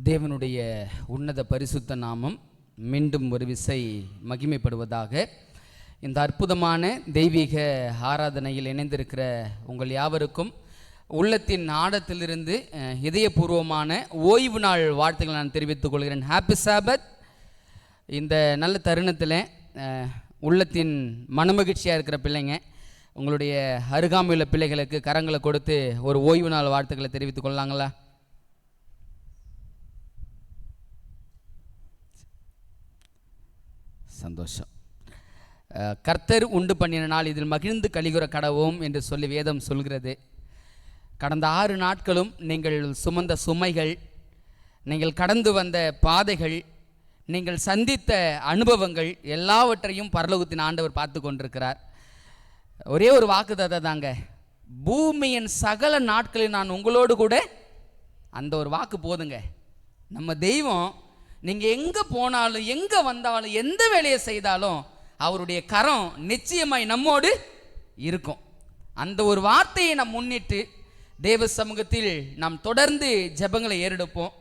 தேவனுடைய உன்னத பரிசுத்த நாமம் மீண்டும் ஒரு விசை மகிமைப்படுவதாக. இந்த அற்புதமான தெய்வீக ஆராதனையில் இணைந்திருக்கிற உங்கள் யாவருக்கும் உள்ளத்தின் ஆழத்திலிருந்து இதயபூர்வமான ஓய்வு நாள் வாழ்த்துக்களை நான் தெரிவித்துக் கொள்கிறேன். ஹாப்பி சாபத். இந்த நல்ல தருணத்தில் உள்ளத்தின் மனமகிழ்ச்சியாக இருக்கிற பிள்ளைங்க, உங்களுடைய அருகாமையுள்ள பிள்ளைகளுக்கு கரங்களை கொடுத்து ஒரு ஓய்வு நாள் வாழ்த்துக்களை தெரிவித்துக் கொள்ளலாங்களா? சந்தோஷம். கர்த்தர் உண்டு பண்ணின நாள் இதில் மகிழ்ந்து கலிகுற கடவோம் என்று சொல்லி வேதம் சொல்கிறது. கடந்த 6 நாட்களும் நீங்கள் சுமந்த சுமைகள், நீங்கள் கடந்து வந்த பாதைகள், நீங்கள் சந்தித்த அனுபவங்கள் எல்லாவற்றையும் பரலோகத்தின் ஆண்டவர் பார்த்து கொண்டிருக்கிறார். ஒரே ஒரு வாக்குத்தத்தம் தாங்க, பூமியின் சகல நாட்களில் நான் உங்களோடு கூட. அந்த ஒரு வாக்கு போதுங்க. நம்ம தெய்வம் நீங்கள் எங்கே போனாலும் எங்கே வந்தாலும் எந்த வேலையை செய்தாலும் அவருடைய கரம் நிச்சயமாய் நம்மோடு இருக்கும். அந்த ஒரு வார்த்தையை நாம் முன்னிட்டு தேவ சமூகத்தில் நாம் தொடர்ந்து ஜெபங்களை ஏறெடுப்போம்.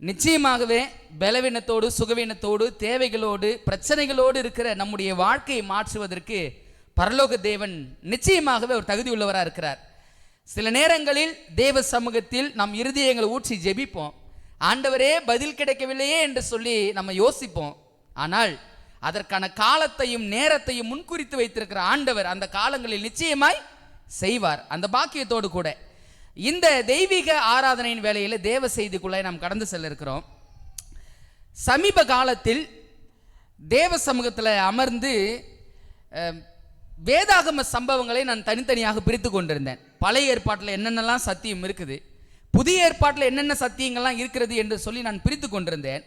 நிச்சயமாகவே பலவீனத்தோடு சுகவீனத்தோடு தேவைகளோடு பிரச்சனைகளோடு இருக்கிற நம்முடைய வாழ்க்கையை மாற்றுவதற்கு பரலோக தேவன் நிச்சயமாகவே ஒரு தகுதி உள்ளவராக இருக்கிறார். சில நேரங்களில் தேவ சமூகத்தில் நாம் இருதயங்களை ஊற்றி ஜெபிப்போம். ஆண்டவரே பதில் கிடைக்கவில்லையே என்று சொல்லி நம்ம யோசிப்போம். ஆனால் அதற்கான காலத்தையும் நேரத்தையும் முன்குறித்து வைத்திருக்கிற ஆண்டவர் அந்த காலங்களில் நிச்சயமாய் செய்வார். அந்த பாக்கியத்தோடு கூட இந்த தெய்வீக ஆராதனையின் வேளையில் தேவ செய்திக்குள்ளே நாம் கடந்து செல்ல இருக்கிறோம். சமீப காலத்தில் தேவ சமூகத்தில் அமர்ந்து வேதாகம சம்பவங்களை நான் தனித்தனியாக பிரித்து கொண்டிருந்தேன். பழைய ஏற்பாட்டில் என்னென்னலாம் சத்தியம் இருக்குது, புதிய ஏற்பாட்டில் என்னென்ன சத்தியங்கள்லாம் இருக்கிறது என்று சொல்லி நான் பிரித்து கொண்டிருந்தேன்.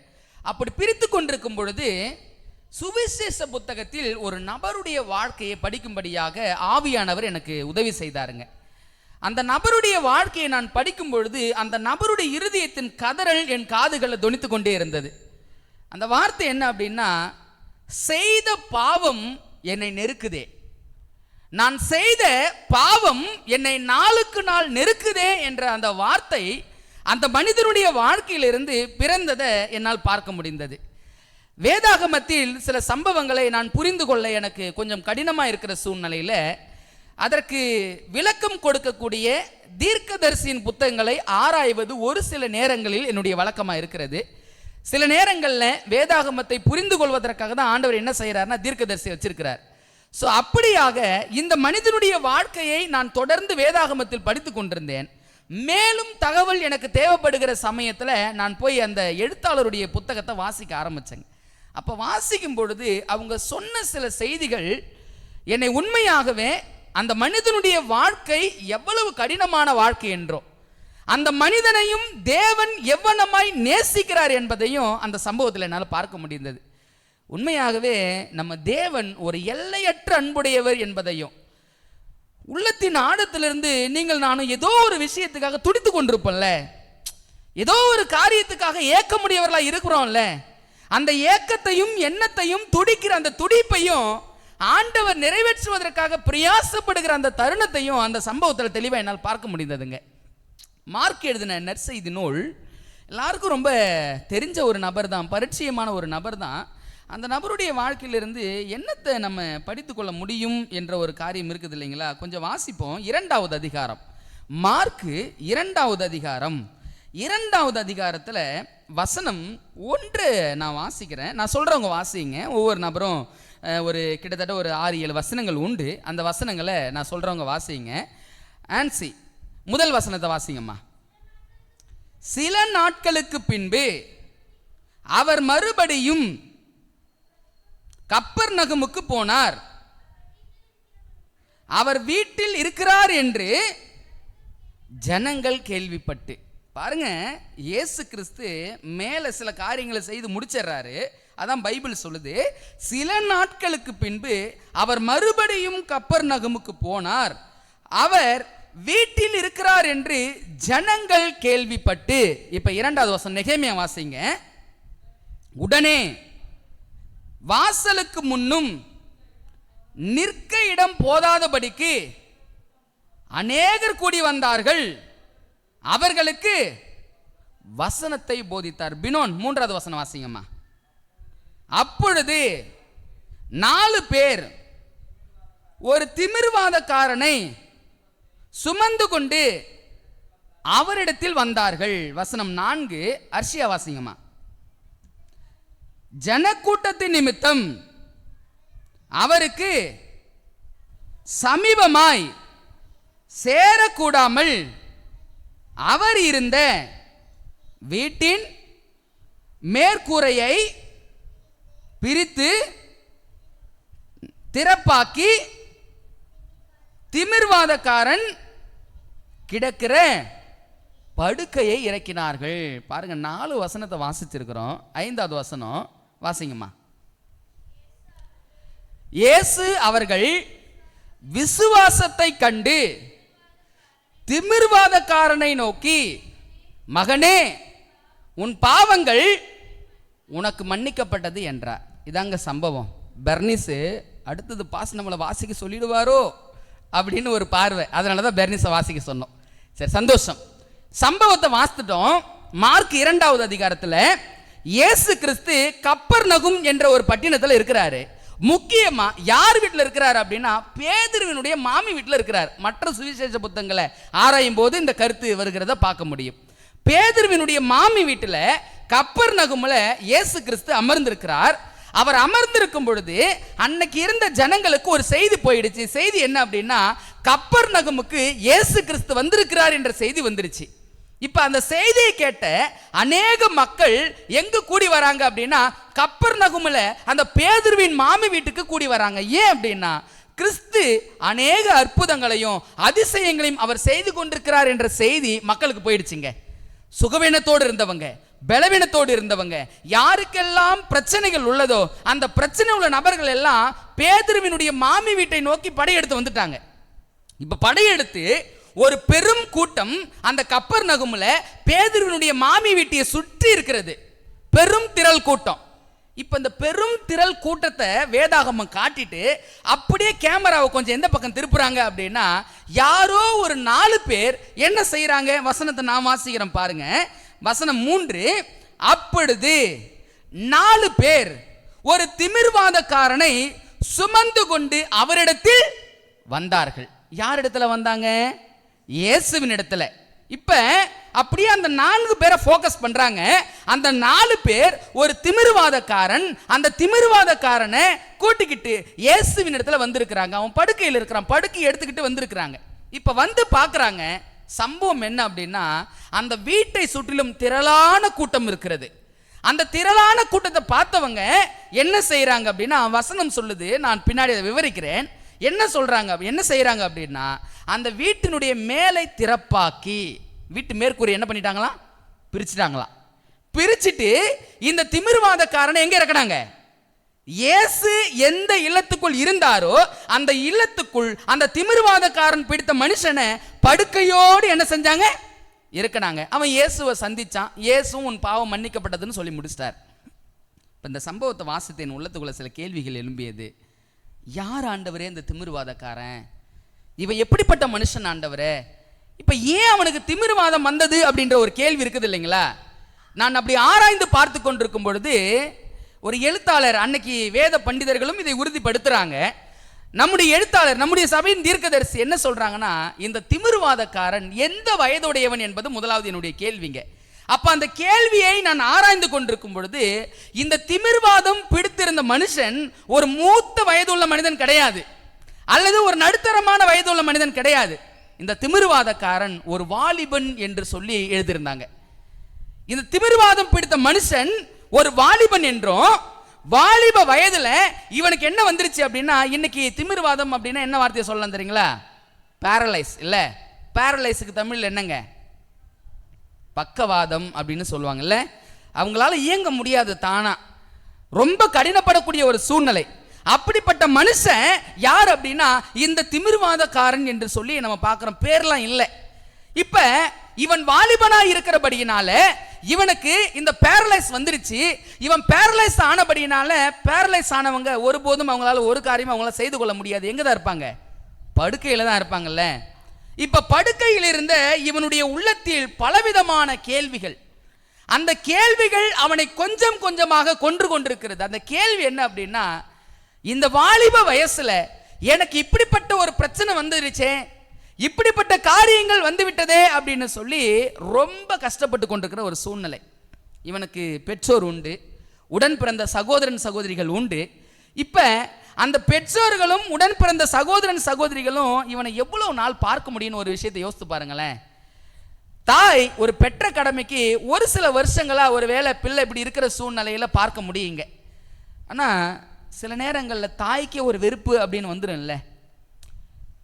அப்படி பிரித்து கொண்டிருக்கும் பொழுது சுவிசேஷ புத்தகத்தில் ஒரு நபருடைய வாழ்க்கையை படிக்கும்படியாக ஆவியானவர் எனக்கு உதவி செய்தாருங்க. அந்த நபருடைய வாழ்க்கையை நான் படிக்கும் பொழுது அந்த நபருடைய இருதயத்தின் கதறல் என் காதுகளை தொனித்து கொண்டே இருந்தது. அந்த வார்த்தை என்ன அப்படின்னா, செய்த பாவம் என்னை நெருக்குதே, நான் செய்த பாவம் என்னை நாளுக்கு நாள் நெருக்குதே என்ற அந்த வார்த்தை அந்த மனிதனுடைய வாழ்க்கையிலிருந்து பிறந்ததை என்னால் பார்க்க முடிந்தது. வேதாகமத்தில் சில சம்பவங்களை நான் புரிந்து கொள்ள எனக்கு கொஞ்சம் கடினமாக இருக்கிற சூழ்நிலையில் அதற்கு விளக்கம் கொடுக்கக்கூடிய தீர்க்கதரிசியின் புத்தகங்களை ஆராய்வது ஒரு சில நேரங்களில் என்னுடைய வழக்கமாக இருக்கிறது. சில நேரங்களில் வேதாகமத்தை புரிந்து கொள்வதற்காக தான் ஆண்டவர் என்ன செய்கிறார்னா தீர்க்கதரிசி வச்சிருக்கிறார். ஸோ அப்படியாக இந்த மனிதனுடைய வாழ்க்கையை நான் தொடர்ந்து வேதாகமத்தில் படித்து கொண்டிருந்தேன். மேலும் தகவல் எனக்கு தேவைப்படுகிற சமயத்தில் நான் போய் அந்த எழுத்தாளருடைய புத்தகத்தை வாசிக்க ஆரம்பித்தேங்க. அப்போ வாசிக்கும் பொழுது அவங்க சொன்ன சில செய்திகள் என்னை உண்மையாகவே அந்த மனிதனுடைய வாழ்க்கை எவ்வளவு கடினமான வாழ்க்கை என்றோ, அந்த மனிதனையும் தேவன் எவ்வளமாய் நேசிக்கிறார் என்பதையும் அந்த சம்பவத்தில் என்னால் பார்க்க முடிந்தது. உண்மையாகவே நம்ம தேவன் ஒரு எல்லையற்ற அன்புடையவர் என்பதையும், உள்ளத்தின் ஆழத்திலிருந்து நீங்கள் நானும் ஏதோ ஒரு விஷயத்துக்காக துடித்து கொண்டிருப்போம்ல, ஏதோ ஒரு காரியத்துக்காக ஏக்க முடியவர்களாக இருக்கிறோம்ல, அந்த ஏக்கத்தையும் எண்ணத்தையும் துடிக்கிற அந்த துடிப்பையும் ஆண்டவர் நிறைவேற்றுவதற்காக பிரயாசப்படுகிற அந்த தருணத்தையும் அந்த சம்பவத்தில் தெளிவாக என்னால் பார்க்க முடிந்ததுங்க. மார்க் எழுதின நற்செய்தி நூல் எல்லாருக்கும் ரொம்ப தெரிஞ்ச ஒரு நபர் தான், பரிச்சயமான ஒரு நபர் தான். அந்த நபருடைய வாழ்க்கையிலிருந்து என்னத்தை நம்ம படித்து கொள்ள முடியும் என்ற ஒரு காரியம் இருக்குது இல்லைங்களா? கொஞ்சம் வாசிப்போம். 2வது அதிகாரம், மார்க்கு 2வது அதிகாரம், 2வது அதிகாரத்தில் வசனம் 1 நான் வாசிக்கிறேன். நான் சொல்கிறவங்க வாசிங்க. ஒவ்வொரு நபரும் ஒரு கிட்டத்தட்ட ஒரு 6-7 வசனங்கள் உண்டு. அந்த வசனங்களை நான் சொல்கிறவங்க வாசிங்க. ஆன்சி முதல் வசனத்தை வாசிங்கம்மா. சில நாட்களுக்கு பின்பு அவர் மறுபடியும் கப்பர்நகமுக்கு போனார். அவர் வீட்டில் இருக்கிறார் என்று ஜனங்கள் கேள்விப்பட்டு. பாருங்க, இயேசு கிறிஸ்து மேல சில காரியங்களை செய்து முடிச்சிடறாரு. அதான் பைபிள் சொல்லுது, சில நாட்களுக்கு பின்பு அவர் மறுபடியும் கப்பர்நகமுக்கு போனார், அவர் வீட்டில் இருக்கிறார் என்று ஜனங்கள் கேள்விப்பட்டு. இப்ப 2வது வசனம் நெகேமியா வாசிங்க. உடனே வாசலுக்கு முன்னும் நிற்க இடம் போதாதபடிக்கு அநேகர் கூடி வந்தார்கள். அவர்களுக்கு வசனத்தை போதித்தார். பினோன் 3வது வசனம் வாசிங்கம்மா. அப்பொழுது 4 பேர் ஒரு திமிர்வாதக்காரனை சுமந்து கொண்டு அவரிடத்தில் வந்தார்கள். வசனம் 4 அர்ஷியா வாசிங்கம்மா. ஜனக்கூட்டத்தின் நிமித்தம் அவருக்கு சமீபமாய் சேரக்கூடாமல் அவர் இருந்த வீட்டின் மேற்கூரையை பிரித்து திறப்பாக்கி திமிர்வாதக்காரன் கிடக்கிற படுக்கையை இறக்கினார்கள். பாருங்க, 4 வசனத்தை வாசிச்சிருக்கிறோம். 5வது வசனம் வாசிங்கம்மா. இயேசு அவர்கள் விசுவாசத்தை கண்டு திமிர்வாதக்காரனை நோக்கி, மகனே, உன் பாவங்கள் உனக்கு மன்னிக்கப்பட்டது என்றார். இதாங்க சம்பவம். பெர்னிஸ் அடுத்தது பாஸ் நம்மளை வாசிக்க சொல்லிடுவாரோ அப்படின்னு ஒரு பார்வை. அதனால தான் பெர்னிஸை வாசிக்க சொன்னோம். சரி, சந்தோஷம். சம்பவத்தை வாசித்துட்டோம். மார்க் 2வது அதிகாரத்தில் இயேசு கிறிஸ்து கப்பர்நகும் என்ற ஒரு பட்டினத்தில் இருக்கிறாரு. முக்கியமா யார் வீட்டில் இருக்கிறார் அப்படின்னா பேதுருவினுடைய மாமி வீட்டில் இருக்கிறார். மற்ற சுவிசேஷ புத்தகங்களை ஆராயும் போது இந்த கருத்து வருகிறத பார்க்க முடியும். பேதுருவினுடைய மாமி வீட்டில் கப்பர்நகும்ல இயேசு கிறிஸ்து அமர்ந்திருக்கிறார். அவர் அமர்ந்திருக்கும் பொழுது அன்னைக்கு இருந்த ஜனங்களுக்கு ஒரு செய்தி போயிடுச்சு. செய்தி என்ன அப்படின்னா, கப்பர்நகுமுக்கு இயேசு கிறிஸ்து வந்திருக்கிறார் என்ற செய்தி வந்துருச்சு. இப்ப அந்த செய்தியை கேட்ட அநேக மக்கள் எங்க கூடி வராங்க அப்படின்னா கப்பர்நகும்ல அந்த பேதுருவின் மாமி வீட்டுக்கு கூடி வராங்க. ஏன் அப்படின்னா கிறிஸ்து அநேக அற்புதங்களையும் அதிசயங்களையும் அவர் செய்து கொண்டிருக்கிறார் என்ற செய்தி மக்களுக்கு போயிடுச்சுங்க. சுகவீனத்தோடு இருந்தவங்க, பலவீனத்தோடு இருந்தவங்க, யாருக்கெல்லாம் பிரச்சனைகள் உள்ளதோ அந்த பிரச்சனை உள்ள நபர்கள் எல்லாம் பேதுருவினுடைய மாமி வீட்டை நோக்கி படையெடுத்து வந்துட்டாங்க. இப்ப படையெடுத்து ஒரு பெரும் கூட்டம் அந்த கப்பர்நகும்ல பேதுருவினுடைய மாமி வீட்டை சுற்றி இருக்கிறது. பெரும் திரள் கூட்டம். இப்ப இந்த பெரும் திரள் கூட்டத்தை வேதாகமம் காட்டிட்டு அப்படியே கேமராவை கொஞ்சம் எந்த பக்கம் திருப்புறாங்க அப்படின்னா யாரோ ஒரு 4 பேர் என்ன செய்யறாங்க? வசனத்தை நான் வாசிக்கிறேன் பாருங்க. வசனம் 3, அப்பொழுது 4 பேர் ஒரு திமிர்வாதக்காரனை சுமந்து கொண்டு அவரிடத்தில் வந்தார்கள். யார் இடத்துல வந்தாங்க? இயேசுவின் இடத்துல. இப்ப அப்படியே அந்த 4 பேரை போக்கஸ் பண்றாங்க. அந்த 4 பேர் ஒரு திமிர்வாதக்காரன், அந்த திமிர்வாதக்காரனை கூட்டிக்கிட்டு இயேசுவின் இடத்துல வந்திருக்கிறாங்க. அவன் படுக்கையில் இருக்கிறான், படுக்கை எடுத்துக்கிட்டு வந்திருக்கிறாங்க. இப்ப வந்து பார்க்கறாங்க. சம்பவம் என்ன அப்படின்னா அந்த வீட்டை சுற்றிலும் திரளான கூட்டம் இருக்கிறது. அந்த திரளான கூட்டத்தை பார்த்தவங்க என்ன செய்யறாங்க அப்படின்னா வசனம் சொல்லுது, நான் பின்னாடி அதை விவரிக்கிறேன். என்ன சொல்றாங்க, என்ன செய்யறாங்க அப்படின்னா அந்த வீட்டினுடைய மேலை திறப்பாக்கி வீட்டு மேற்கூரை என்ன பண்ணிட்டாங்களா? பிரிச்சுட்டாங்களாம். பிரிச்சுட்டு இந்த திமிர்வாதக்காரனை எங்க இறக்குறாங்க? இயேசு எந்த இல்லத்துக்குள் இருந்தாரோ அந்த இல்லத்துக்குள் அந்த திமிர்வாதக்காரன் பிடித்த மனுஷனை படுக்கையோடு என்ன செஞ்சாங்க? இருக்கனாங்க. அவன் இயேசுவை சந்திச்சான். இயேசுவும் உன் பாவம் மன்னிக்கப்பட்டதுன்னு சொல்லி முடிச்சிட்டார். இந்த சம்பவத்தை வாசித்தேன். உள்ளத்துக்குள்ள சில கேள்விகள் எழும்பியது. யார் ஆண்டவரே இந்த திமிர்வாதக்காரன்? இவன் எப்படிப்பட்ட மனுஷன் ஆண்டவரே? இப்ப ஏன் அவனுக்கு திமிர்வாதம் வந்தது அப்படின்ற ஒரு கேள்வி இருக்குது இல்லைங்களா? நான் அப்படி ஆராய்ந்து பார்த்து கொண்டிருக்கும் பொழுது ஒரு எழுத்தாளர், அன்னைக்கு வேத பண்டிதர்களும் இதை உறுதிப்படுத்துறாங்க. நம்முடைய எழுத்தாளர், நம்முடைய சபையின் தீர்க்கதரிசி என்ன சொல்றாங்கன்னா, இந்த திமிர்வாதக்காரன் எந்த வயதுடையவன் என்பது முதலாவது என்னுடைய கேள்விங்க. அப்ப அந்த கேள்வியை நான் ஆராய்ந்து கொண்டிருக்கும் பொழுது இந்த திமிர்வாதம் பிடித்திருந்த மனுஷன் ஒரு மூத்த வயதுள்ள மனிதன் கிடையாது, அல்லது ஒரு நடுத்தரமான வயதுள்ள மனிதன் கிடையாது. இந்த திமிர்வாதக்காரன் ஒரு வாலிபன் என்று சொல்லி எழுதியிருந்தாங்க. இந்த திமிர்வாதம் பிடித்த மனுஷன் ஒரு வாலிபன் என்றும், வாலிப வயதுல இவனுக்கு என்ன வந்துருச்சு அப்படின்னா, இன்னைக்கு திமிர்வாதம் அப்படின்னா என்ன வார்த்தையை சொல்லலாம் தெரியுங்களா? பேரலைஸ். இல்ல, பேரலைஸுக்கு தமிழ்ல என்னங்க? பக்கவாதம் அப்படின்னு சொல்லுவாங்கல்ல. அவங்களால இயங்க முடியாது, தானா ரொம்ப கடினப்படக்கூடிய ஒரு சூழ்நிலை. அப்படிப்பட்ட மனுஷன் யார் அப்படின்னா இந்த திமிர்வாதக்காரன் என்று சொல்லி நம்ம பார்க்கிறோம். பேர்லாம் இல்லை. இப்ப இவன் வாலிபனா இருக்கிறபடியினால இவனுக்கு இந்த பேரலைஸ் வந்துருச்சு. இவன் பேரலைஸ் ஆனபடியினால, பேரலைஸ் ஆனவங்க ஒருபோதும் அவங்களால ஒரு காரியமும் அவங்களால செய்து கொள்ள முடியாது. எங்க தான் இருப்பாங்க? படுக்கையில தான் இருப்பாங்கல்ல. இப்ப படுக்கையில் இருந்த இவனுடைய உள்ளத்தில் பலவிதமான கேள்விகள், அந்த கேள்விகள் அவனை கொஞ்சம் கொஞ்சமாக கொன்று கொண்டிருக்கிறது. அந்த கேள்வி என்ன அப்படின்னா, இந்த வாலிப வயசுல எனக்கு இப்படிப்பட்ட ஒரு பிரச்சனை வந்துருச்சே, இப்படிப்பட்ட காரியங்கள் வந்து விட்டதே அப்படின்னு சொல்லி ரொம்ப கஷ்டப்பட்டு கொண்டிருக்கிற ஒரு சூழ்நிலை. இவனுக்கு பெற்றோர் உண்டு, உடன் பிறந்த சகோதரன் சகோதரிகள் உண்டு. இப்ப அந்த பெற்றோர்களும் உடன் பிறந்த சகோதரன் சகோதரிகளும் இவனை எவ்வளவு நாள் பார்க்க முடியும்னு ஒரு விஷயத்தை யோசித்து பாருங்களேன். தாய் ஒரு பெற்ற கடமைக்கு ஒரு சில வருஷங்களா ஒரு வேளை பிள்ளை இப்படி இருக்கிற சூழ்நிலையில பார்க்க முடியுங்க. ஆனா சில நேரங்களில் தாய்க்கே ஒரு வெறுப்பு அப்படின்னு வந்துடும்ல.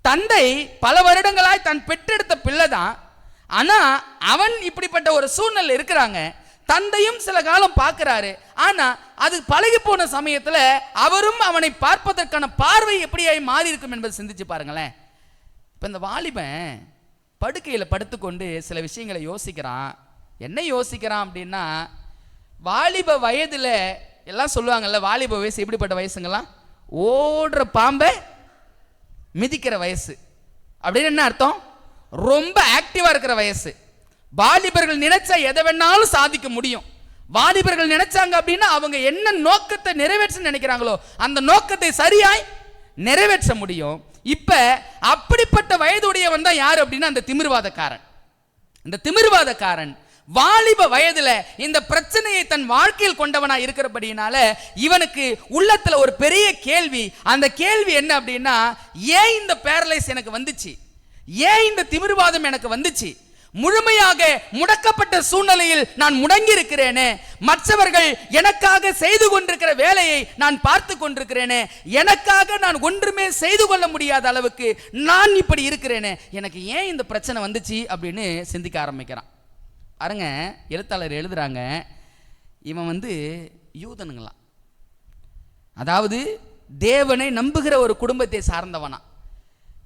தந்தை பல வருடங்களாய் தன் பெற்றெடுத்த பிள்ளை தான், ஆனா அவன் இப்படிப்பட்ட ஒரு சூழ்நிலை இருக்கிறாங்க. தந்தையும் சில காலம் பார்க்கிறாரு, ஆனா அது பழகி போன சமயத்துல அவரும் அவனை பார்ப்பதற்கான பார்வை எப்படியாய் மாறி இருக்கும் என்பதை சிந்திச்சு பாருங்களேன். இப்ப இந்த வாலிபன் படுக்கையில் படுத்துக்கொண்டு சில விஷயங்களை யோசிக்கிறான். என்ன யோசிக்கிறான் அப்படின்னா, வாலிப வயதுல எல்லாம் சொல்லுவாங்கல்ல, வாலிப வயசு எப்படிப்பட்ட வயசுங்களாம், ஓடுற பாம்பை மிதிக்கிற வயசு அப்படின்னு என்ன அர்த்தம், ரொம்ப ஆக்டிவா இருக்கிற வயசு. வாலிபர்கள் நினைச்சா எதை வேணாலும் சாதிக்க முடியும். வாலிபர்கள் நினைச்சாங்க அப்படின்னா அவங்க என்ன நோக்கத்தை நிறைவேற்ற நினைக்கிறாங்களோ அந்த நோக்கத்தை சரியாய் நிறைவேற்ற முடியும். இப்ப அப்படிப்பட்ட வயதுடையவன் தான் யார் அப்படின்னா அந்த திமிர்வாதக்காரன். இந்த திமிர்வாதக்காரன் வாலிப வயதுல இந்த பிரச்சனையை தன் வாழ்க்கையில் கொண்டவனா இருக்கிறபடினால இவனுக்கு உள்ளத்துல ஒரு பெரிய கேள்வி. அந்த கேள்வி என்ன அப்படின்னா, ஏன் இந்த பேரலைஸ் எனக்கு வந்துச்சு, ஏன் இந்த திமிர்வாதம் எனக்கு வந்துச்சு, முழுமையாக முடக்கப்பட்ட சூழ்நிலையில் நான் முடங்கி இருக்கிறேனே, மற்றவர்கள் எனக்காக செய்து கொண்டிருக்கிற வேலையை நான் பார்த்து கொண்டிருக்கிறேனே, எனக்காக நான் ஒன்றுமே செய்து கொள்ள முடியாத அளவுக்கு நான் இப்படி இருக்கிறேனே, எனக்கு ஏன் இந்த பிரச்சனை வந்துச்சு அப்படின்னு சிந்திக்க ஆரம்பிக்கிறான். பாருங்க, எழுத்தாளர் எழுதுறாங்க, இவன் யூதனுங்களாம், அதாவது தேவனை நம்புகிற ஒரு குடும்பத்தை சார்ந்தவனா.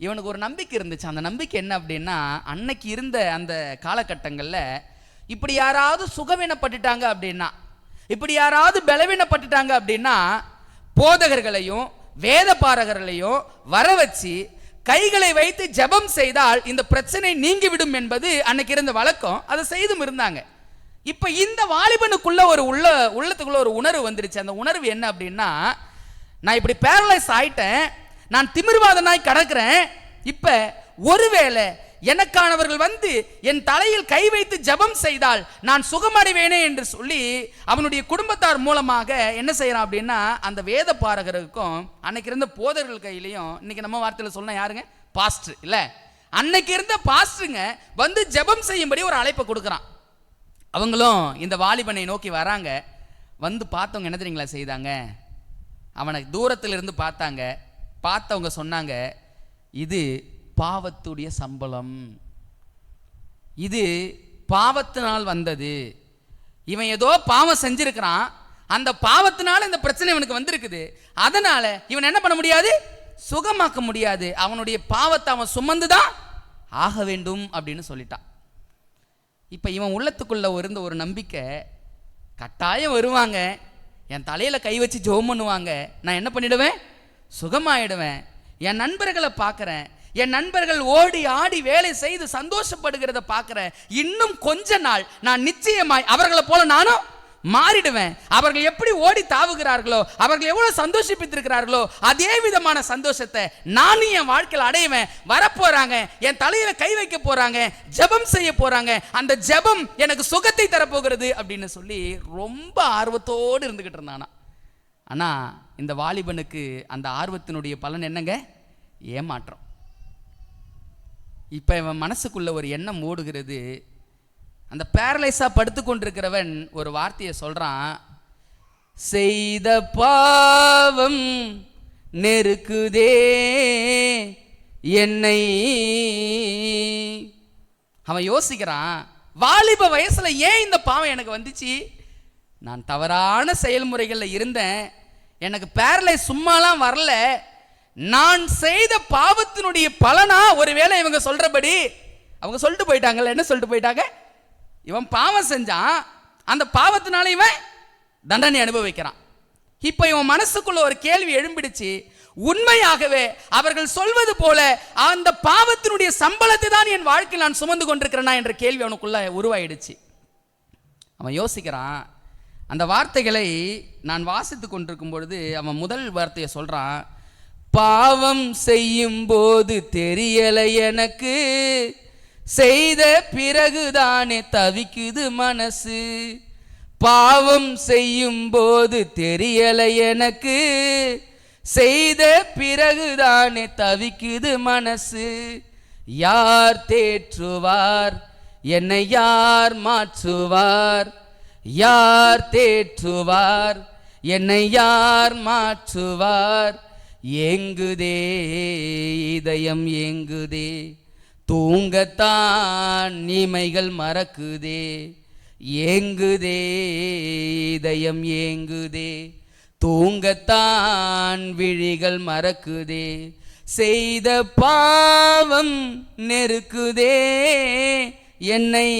இவனுக்கு ஒரு நம்பிக்கை இருந்துச்சு. அந்த நம்பிக்கை என்ன அப்படின்னா, அன்னைக்கு இருந்த அந்த காலகட்டங்களில் இப்படி யாராவது சுகவீனப்பட்டுட்டாங்க அப்படின்னா, இப்படி யாராவது பலவீனப்பட்டுட்டாங்க அப்படின்னா போதகர்களையும் வேத பாரகர்களையும் வர வச்சு கைகளை வைத்து ஜெபம் செய்தால் இந்த பிரச்சனை நீங்கிவிடும் என்பது அன்னைக்கு இருந்த வழக்கம். அதை செய்தும் இருந்தாங்க. இப்ப இந்த வாலிபனுக்குள்ள ஒரு உள்ளத்துக்குள்ள ஒரு உணர்வு வந்துருச்சு. அந்த உணர்வு என்ன அப்படின்னா, நான் இப்படி பேரலைஸ் ஆயிட்டேன், நான் திமிர்வாதனாய் கடக்கிறேன், இப்ப ஒருவேளை எனக்கானவர்கள் என் தலையில் கை வைத்து ஜெபம் செய்தால் நான் சுகமடைவேனே என்று சொல்லி அவனுடைய குடும்பத்தார் மூலமாக என்ன செய்யறான் அப்படின்னா, அந்த வேத பாரகருக்கும் அன்னைக்கு இருந்த போதர்கள் கையிலையும், இன்னைக்கு நம்ம வார்த்தையில சொன்னா யாருங்க, பாஸ்டர் இல்ல, அன்னைக்கு இருந்த பாஸ்டருங்க ஜெபம் செய்யும்படி ஒரு அழைப்பை கொடுக்குறான். அவங்களும் இந்த வாலிபனை நோக்கி வராங்க. பார்த்தவங்க என்ன தெரியுங்களா செய்தாங்க, அவனை தூரத்தில் இருந்து பார்த்தாங்க. பார்த்தவங்க சொன்னாங்க, இது பாவத்துடைய சம்பளம், இது பாவத்தினால் வந்தது, இவன் ஏதோ பாவம் செஞ்சிருக்கிறான், அந்த பாவத்தினால இந்த பிரச்சனை இவனுக்கு வந்திருக்குது, அதனால இவன் என்ன பண்ண முடியாது, சுகமாக்க முடியாது, அவனுடைய பாவத்தை அவன் சுமந்துதான் ஆக வேண்டும் அப்படின்னு சொல்லிட்டான். இப்ப இவன் உள்ளத்துக்குள்ள இருந்த ஒரு நம்பிக்கை, கட்டாயம் வருவாங்க, என் தலையில கை வச்சு ஜெபம் பண்ணுவாங்க, நான் என்ன பண்ணிடுவேன், சுகமாயிடுவேன். என் நண்பர்களை பார்க்கிறேன், என் நண்பர்கள் ஓடி ஆடி வேலை செய்து சந்தோஷப்படுகிறத பார்க்கிறேன், இன்னும் கொஞ்ச நாள் நான் நிச்சயமாய் அவர்களை போல நானும் மாறிடுவேன். அவர்கள் எப்படி ஓடி தாவுகிறார்களோ, அவர்கள் எவ்வளவு சந்தோஷிப்பித்திருக்கிறார்களோ அதே விதமான சந்தோஷத்தை நானும் என் வாழ்க்கையில் அடைவேன். வரப்போறாங்க, என் தலையில கை வைக்க போறாங்க, ஜெபம் செய்ய போறாங்க, அந்த ஜெபம் எனக்கு சுகத்தை தரப்போகிறது அப்படின்னு சொல்லி ரொம்ப ஆர்வத்தோடு இருந்துகிட்டு இருந்தானா. ஆனா இந்த வாலிபனுக்கு அந்த ஆர்வத்தினுடைய பலன் என்னங்க, ஏமாற்றம். இப்ப இவன் மனசுக்குள்ள ஒரு எண்ணம் ஓடுகிறது. அந்த பேரலைஸா படுத்து கொண்டிருக்கிறவன் ஒரு வார்த்தையை சொல்றான், செய்த பாவம் நெருக்குதே என்னை. அவன் யோசிக்கிறான், வாலிப வயசுல ஏன் இந்த பாவம் எனக்கு வந்துச்சு, நான் தவறான செயல்முறைகளில் இருந்தேன், எனக்கு பேரலைஸ் சும்மாலாம் வரல, நான் செய்த பாவத்தினுடைய பலனா ஒருவேளை இவங்க சொல்றபடி அவங்க சொல்லிட்டு போயிட்டாங்கல்ல. என்ன சொல்லிட்டு போயிட்டாங்க, இவன் பாவம் செஞ்சான், அந்த பாவத்தினால இவன் தண்டனை அனுபவிக்கிறான். இப்ப இவன் மனசுக்குள்ள ஒரு கேள்வி எழும்பிடுச்சு, உண்மையாகவே அவர்கள் சொல்வது போல அந்த பாவத்தினுடைய சம்பளத்தை தான் என் வாழ்க்கையில் நான் சுமந்து கொண்டிருக்கிறேனா என்ற கேள்வி அவனுக்குள்ள உருவாயிடுச்சு. அவன் யோசிக்கிறான். அந்த வார்த்தைகளை நான் வாசித்து கொண்டிருக்கும் பொழுது அவன் முதல் வார்த்தையை சொல்கிறான், பாவம் செய்யும் போது தெரியலை எனக்கு, செய்த பிறகுதானே தவிக்குது மனசு. பாவம் செய்யும் போது தெரியலை எனக்கு, செய்த பிறகுதானே தவிக்குது மனசு. யார் தேற்றுவார் என்னை, யார் மாற்றுவார்? யார் தேற்றுவார் என்னை, யார் மாற்றுவார்? ஏங்குதே இதயம் ஏங்குதே, தூங்கத்தான் இமைகள் மறக்குதே. ஏங்குதே இதயம் ஏங்குதே, தூங்கத்தான் விழிகள் மறக்குதே. செய்த பாவம் நெருக்குதே என்னை.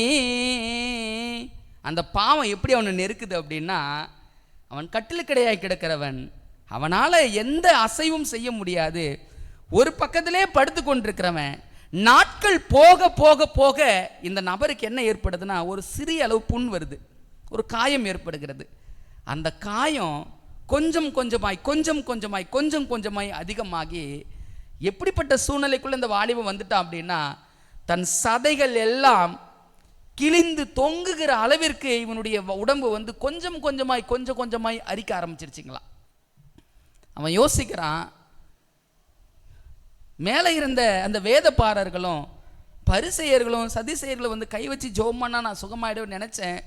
அந்த பாவம் எப்படி அவனை நெருக்குது அப்படின்னா, அவன் கட்டிலுக்கிடையாய் கிடக்கிறவன், அவனால் எந்த அசைவும் செய்ய முடியாது, ஒரு பக்கத்திலே படுத்து கொண்டிருக்கிறவன். நாட்கள் போக போக போக இந்த நபருக்கு என்ன ஏற்படுதுன்னா, ஒரு சிறிய அளவு புண் வருது, ஒரு காயம் ஏற்படுகிறது. அந்த காயம் கொஞ்சம் கொஞ்சமாய் அதிகமாகி எப்படிப்பட்ட சூழ்நிலைக்குள்ள இந்த வாலிபம் வந்துட்டான் அப்படின்னா, தன் சதைகள் எல்லாம் கிழிந்து தொங்குகிற அளவிற்கு இவனுடைய உடம்பு வந்து கொஞ்சம் கொஞ்சமாய் அரிக்க ஆரம்பிச்சிருச்சுங்களா. அவன் யோசிக்கிறான், மேலே இருந்த அந்த வேதபாரர்களும் பரிசேயர்களும் சதிசேயர்களும் வந்து கை வச்சு ஜெபம் பண்ணா நான் சுகமாயிடுவேன்னு நினைச்சேன்.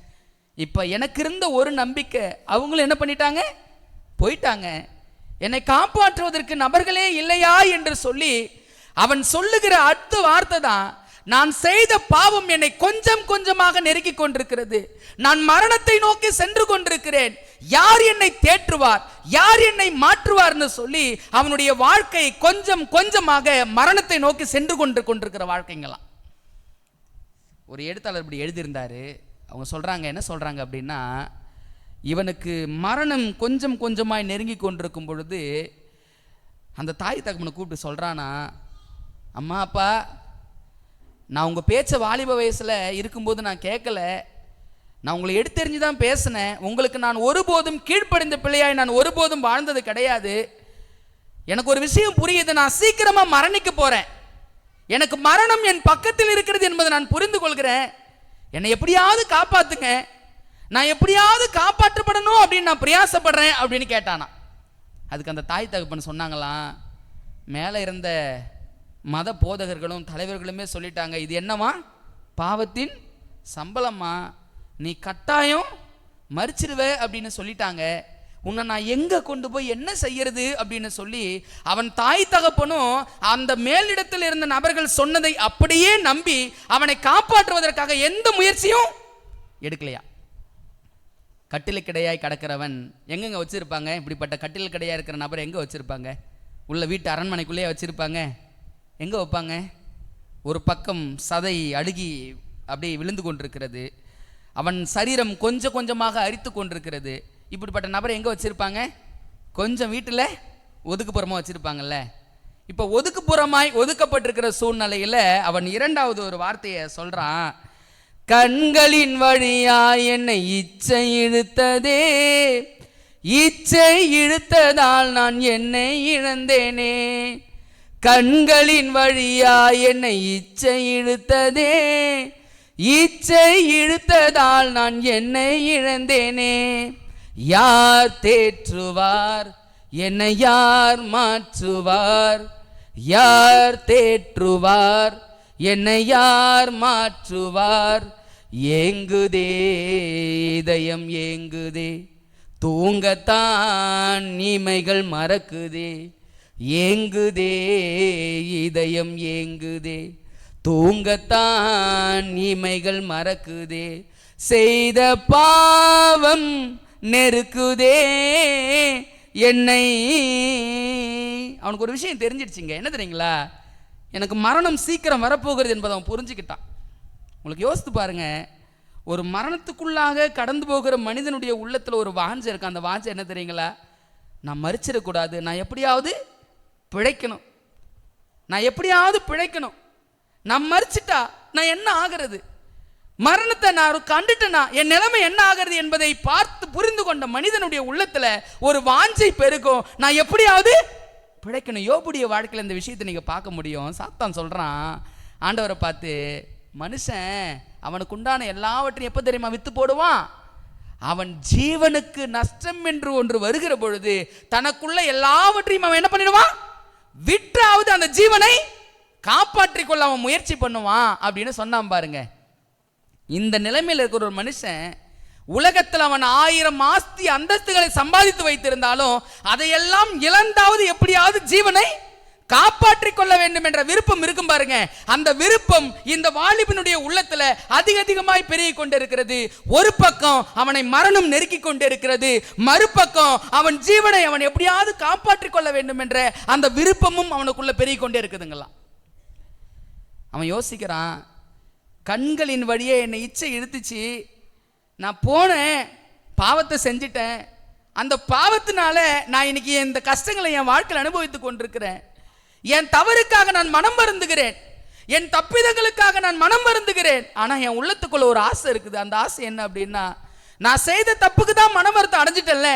இப்போ எனக்கு இருந்த ஒரு நம்பிக்கை அவங்களும் என்ன பண்ணிட்டாங்க, போயிட்டாங்க. என்னை காப்பாற்றுவதற்கு நபர்களே இல்லையா என்று சொல்லி அவன் சொல்லுகிற அடுத்த வார்த்தை தான், நான் செய்த பாவம் என்னை கொஞ்சம் கொஞ்சமாக நெருக்கி கொண்டிருக்கிறது, நான் மரணத்தை நோக்கி சென்று கொண்டிருக்கிறேன், யார் என்னை தேற்றுவார், யார் என்னை மாற்றுவார்னு சொல்லி அவனுடைய வாழ்க்கை கொஞ்சம் கொஞ்சமாக மரணத்தை நோக்கி சென்று கொண்டிருக்கிற வாழ்க்கைங்களாம். ஒரு எழுத்தாளர் இப்படி எழுதியிருந்தாரு. அவங்க சொல்றாங்க, என்ன சொல்றாங்க அப்படின்னா, இவனுக்கு மரணம் கொஞ்சம் கொஞ்சமாய் நெருங்கி கொண்டிருக்கும் பொழுது அந்த தாய் தகப்பனை கூப்பிட்டு சொல்றானா, அம்மா அப்பா, நான் உங்கள் பேச்சை வாலிப வயசில் இருக்கும்போது நான் கேட்கல, நான் உங்களை எடுத்தெறிஞ்சு தான் பேசினேன், உங்களுக்கு நான் ஒருபோதும் கீழ்ப்படிந்த பிள்ளையாய் நான் ஒருபோதும் வாழ்ந்தது கிடையாது. எனக்கு ஒரு விஷயம் புரியுது, நான் சீக்கிரமாக மரணிக்க போகிறேன், எனக்கு மரணம் என் பக்கத்தில் இருக்கிறது என்பதை நான் புரிந்து கொள்கிறேன், என்னை எப்படியாவது காப்பாற்றுங்க, நான் எப்படியாவது காப்பாற்றப்படணும் அப்படின்னு நான் பிரயாசப்படுறேன் அப்படின்னு கேட்டானா. அதுக்கு அந்த தாய் தகப்பன் சொன்னாங்களாம், மேலே இருந்த மத போதகர்களும் தலைவர்களுமே சொல்லிட்டாங்க, இது என்னவா, பாவத்தின் சம்பளமா, நீ கட்டாயம் மறிச்சிடுவே அப்படின்னு சொல்லிட்டாங்க, உன்னை நான் எங்க கொண்டு போய் என்ன செய்யறது அப்படின்னு சொல்லி அவன் தாய் தகப்பனும் அந்த மேலிடத்தில் இருந்த நபர்கள் சொன்னதை அப்படியே நம்பி அவனை காப்பாற்றுவதற்காக எந்த முயற்சியும் எடுக்கலையா. கட்டிலுக்கிடையாய் கடக்கிறவன் எங்கெங்க வச்சிருப்பாங்க, இப்படிப்பட்ட கட்டிலுக்கிடையா இருக்கிற நபர் எங்க வச்சிருப்பாங்க, உள்ள வீட்டு அரண்மனைக்குள்ளேயே வச்சிருப்பாங்க, எங்கே வைப்பாங்க, ஒரு பக்கம் சதை அழுகி அப்படியே விழுந்து கொண்டிருக்கிறது, அவன் சரீரம் கொஞ்சம் கொஞ்சமாக அரித்து கொண்டிருக்கிறது. இப்படிப்பட்ட நபரை எங்கே வச்சிருப்பாங்க, கொஞ்சம் வீட்டில் ஒதுக்குப்புறமாக வச்சிருப்பாங்கல்ல. இப்போ ஒதுக்குப்புறமாய் ஒதுக்கப்பட்டிருக்கிற சூழ்நிலையில் அவன் இரண்டாவது ஒரு வார்த்தையை சொல்றான், கண்களின் வழியா என்னை இச்சை இழுத்ததே, இச்சை இழுத்ததால் நான் என்னை இழந்தேனே. கண்களின் வழியா என்னை இச்சை இழுத்ததே, இச்சை இழுத்ததால் நான் என்னை இழந்தேனே. யார் தேற்றுவார் என்னை, யார் மாற்றுவார்? யார் தேற்றுவார் என்னை, யார் மாற்றுவார்? ஏங்குதே இதயம் ஏங்குதே, தூங்கத்தான் இமைகள் மறக்குதே. ஏங்குதே இதயம் ஏங்குதே, தூங்கத்தான் இமைகள் மறக்குதே. செய்த பாவம் நெருக்குதே என்னை. அவனுக்கு ஒரு விஷயம் தெரிஞ்சிடுச்சுங்க, என்ன தெரியுங்களா, எனக்கு மரணம் சீக்கிரம் வரப்போகிறது என்பதை அவன் புரிஞ்சுக்கிட்டான். உங்களுக்கு யோசித்து பாருங்க, ஒரு மரணத்துக்குள்ளாக கடந்து போகிற மனிதனுடைய உள்ளத்தில் ஒரு வாஞ்சை இருக்கு. அந்த வாஞ்சை என்ன தெரியுங்களா, நான் மறிச்சிடக்கூடாது, நான் எப்படியாவது பிழைக்கணும், நான் எப்படியாவது பிழைக்கணும், நான் மறிச்சிட்டா நான் என்ன ஆகிறது, மரணத்தை நான் கண்டுட்டேனா என் நிலைமை என்ன ஆகிறது என்பதை பார்த்து புரிந்து கொண்ட மனிதனுடைய உள்ளத்துல ஒரு வாஞ்சை பெருகும், நான் எப்படியாவது பிழைக்கணும். யோபுடைய வாழ்க்கையில் இந்த விஷயத்தை நீங்க பார்க்க முடியும். சாத்தான் சொல்றான் ஆண்டவரை பார்த்து, மனுஷன் அவனுக்கு உண்டான எல்லாவற்றையும் எப்ப தெரியுமா வித்து போடுவான்? அவன் ஜீவனுக்கு நஷ்டம் என்று ஒன்று வருகிற பொழுது தனக்குள்ள எல்லாவற்றையும் அவன் என்ன பண்ணிடுவான்? விற்றாவது அந்த ஜீவனை காப்பாற்றிக் கொள்ள அவன் முயற்சி பண்ணுவான் அப்படின்னு சொன்னான் பாருங்க. இந்த நிலைமையில் இருக்கிற ஒரு மனுஷன் உலகத்தில் அவன் 1000 ஆஸ்தி அந்தஸ்துகளை சம்பாதித்து வைத்திருந்தாலும் அதையெல்லாம் இழந்தாவது எப்படியாவது ஜீவனை காப்பாற்றிக் கொள்ள வேண்டும் என்ற விருப்பம் இருக்கும் பாருங்க. அந்த விருப்பம் இந்த வாலிபனுடைய உள்ளத்துல அதிகமாய் பெருகிக் கொண்டிருக்கிறது. ஒரு பக்கம் அவனை மரணம் நெருக்கி கொண்டிருக்கிறது, மறுபக்கம் அவன் ஜீவனை அவன் எப்படியாவது காப்பாற்றிக் கொள்ள வேண்டும் என்ற அந்த விருப்பமும் அவனுக்குள்ள பெருகிக் கொண்டே இருக்குதுங்களா. அவன் யோசிக்கிறான், கண்களின் வழியே என்னை இச்சை இழுத்துச்சு, நான் போனேன், பாவத்தை செஞ்சிட்டேன், அந்த பாவத்தினால நான் இன்னைக்கு இந்த கஷ்டங்களை என் வாழ்க்கையில் அனுபவித்துக் கொண்டிருக்கிறேன். என் தவறுக்காக நான் மனம் வருந்துகிறேன், என் தப்பிதங்களுக்காக நான் மனம் வருந்துகிறேன். ஆனா என் உள்ளத்துக்குள்ள ஒரு ஆசை இருக்குது. அந்த ஆசை என்ன அப்படின்னா, நான் செய்த தப்புக்கு தான் மனம் வருத்தம் அடைஞ்சிட்டேன்ல,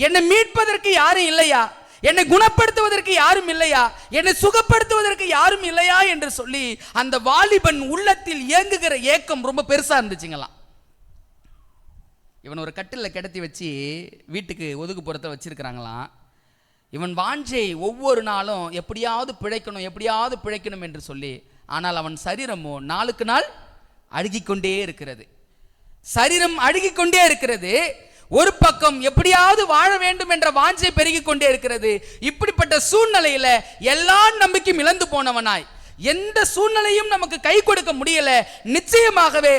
என்னை மீட்பதற்கு யாரும் இல்லையா, என்னை குணப்படுத்துவதற்கு யாரும் இல்லையா, என்னை சுகப்படுத்துவதற்கு யாரும் இல்லையா என்று சொல்லி அந்த வாலிபன் உள்ளத்தில் இயங்குகிற ஏக்கம் ரொம்ப பெருசா இருந்துச்சுங்களாம். இவன் ஒரு கட்டில் கிடத்தி வச்சு வீட்டுக்கு ஒதுக்குப்புறத்தை வச்சிருக்கிறாங்களாம். இவன் வாஞ்சை ஒவ்வொரு நாளும் எப்படியாவது பிழைக்கணும் என்று சொல்லி, ஆனால் அவன் சரீரமோ நாளுக்கு நாள் அழுகிக்கொண்டே இருக்கிறது. சரீரம் அழுகிக்கொண்டே இருக்கிறது. ஒரு பக்கம் எப்படியாவது வாழ வேண்டும் என்ற வாஞ்சை பெருகிக் கொண்டே இருக்கிறது. இப்படிப்பட்ட சூழ்நிலையில எல்லா நம்பிக்கையும் இழந்து போனவனாய், எந்த சூழ்நிலையும் நமக்கு கை கொடுக்க முடியல, நிச்சயமாகவே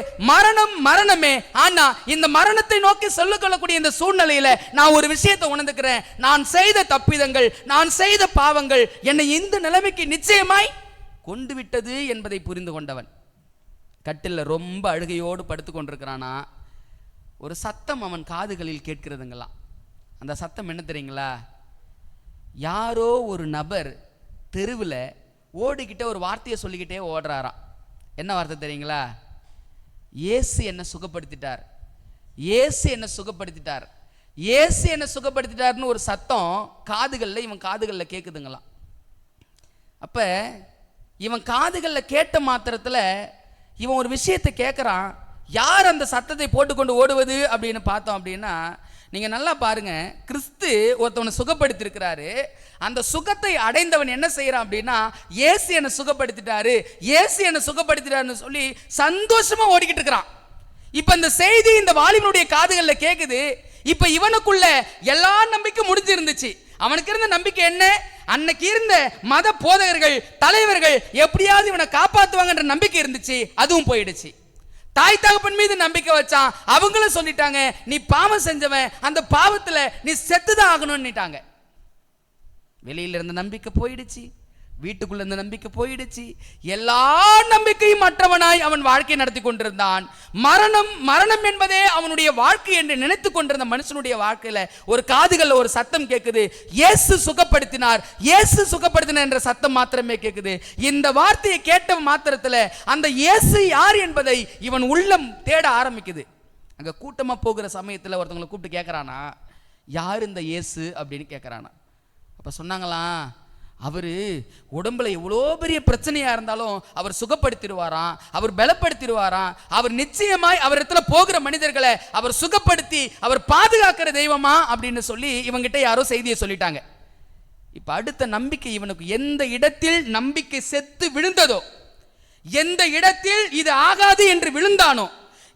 மரணமே. ஆனா இந்த மரணத்தை நோக்கி சொல்லிக்கொள்ளக்கூடிய இந்த சூழ்நிலையில நான் ஒரு விஷயத்தை உணர்ந்துக்கிறேன், நான் செய்த தப்பிதங்கள், நான் செய்த பாவங்கள் என்னை இந்த நிலைமைக்கு நிச்சயமாய் கொண்டு விட்டது என்பதை புரிந்து கொண்டவன் கட்டில ரொம்ப அழுகையோடு படுத்து கொண்டிருக்கிறானா. ஒரு சத்தம் அவன் காதுகளில் கேட்கிறதுங்களாம். அந்த சத்தம் என்ன தெரியுங்களா? யாரோ ஒரு நபர் தெருவில் ஓடிக்கிட்டே ஒரு வார்த்தையை சொல்லிக்கிட்டே ஓடுறாராம். என்ன வார்த்தை தெரியுங்களா? இயேசு என்ன சுகப்படுத்திட்டார், இயேசு என்ன சுகப்படுத்திட்டார், இயேசு என்ன சுகப்படுத்திட்டார்னு ஒரு சத்தம் இவன் காதுகளில் கேட்குதுங்களாம். அப்ப இவன் காதுகளில் கேட்ட மாத்திரத்தில் இவன் ஒரு விஷயத்தை கேட்குறான். யார் அந்த சத்தத்தை போட்டுக்கொண்டு ஓடுவது அப்படின்னு பார்த்தோம் அப்படின்னா, நீங்க நல்லா பாருங்க, கிறிஸ்து ஒருத்தவனை சுகப்படுத்திருக்கிறாரு. அந்த சுகத்தை அடைந்தவன் என்ன செய்யறான் அப்படின்னா, இயேசு என்ன சுகப்படுத்திட்டாரு, இயேசு என்ன சுகப்படுத்திட்டாருன்னு சொல்லி சந்தோஷமா ஓடிக்கிட்டு இருக்கிறான். இப்ப இந்த செய்தி இந்த வாலிபனுடைய காதுகளில் கேட்குது. இப்ப இவனுக்குள்ள எல்லா நம்பிக்கை முடிஞ்சிருந்துச்சு. அவனுக்கு இருந்த நம்பிக்கை என்ன? அன்னைக்கு இருந்த மத போதகர்கள், தலைவர்கள் எப்படியாவது இவனை காப்பாற்றுவாங்கன்ற நம்பிக்கை இருந்துச்சு, அதுவும் போயிடுச்சு. தாய் தகப்பன் மீது நம்பிக்கை வச்சான், அவங்களும் சொல்லிட்டாங்க நீ பாவம் செஞ்சவன், அந்த பாவத்துல நீ செத்துதான் ஆகணும்னுட்டாங்க. வெளியில இருந்த நம்பிக்கை போயிடுச்சு, வீட்டுக்குள்ள இருந்த நம்பிக்கை போயிடுச்சு. எல்லா நம்பிக்கையும் மற்றவனாய் அவன் வாழ்க்கை நடத்தி கொண்டிருந்தான். மரணம் என்பதே அவனுடைய வாழ்க்கை என்று நினைத்து கொண்டிருந்த மனுஷனுடைய வாழ்க்கையில ஒரு காதுகள்ல ஒரு சத்தம் கேட்குது, இயேசு சுகப்படுத்தினார், இயேசு சுகப்படுத்தினார் என்ற சத்தம் மாத்திரமே கேட்குது. இந்த வார்த்தையை கேட்ட மாத்திரத்துல அந்த இயேசு யார் என்பதை இவன் உள்ளம் தேட ஆரம்பிக்குது. அங்க கூட்டமா போகிற சமயத்துல ஒருத்தவங்களை கூப்பிட்டு கேட்கறானா, யார் இந்த இயேசு அப்படின்னு கேட்கறானா. அப்ப சொன்னாங்களாம், அவரு உடம்புல எவ்வளோ பெரிய பிரச்சனையா இருந்தாலும் அவர் சுகப்படுத்திடுவாராம், அவர் பலப்படுத்திடுவாராம், அவர் நிச்சயமாய் அவர் இடத்துல போகிற மனிதர்களை அவர் சுகப்படுத்தி அவர் பாதுகாக்கிற தெய்வமா அப்படின்னு சொல்லி இவங்கிட்ட யாரோ செய்தியை சொல்லிட்டாங்க. இப்ப அடுத்த நம்பிக்கை இவனுக்கு எந்த இடத்தில் நம்பிக்கை செத்து விழுந்ததோ, எந்த இடத்தில் இது ஆகாது என்று விழுந்தானோ,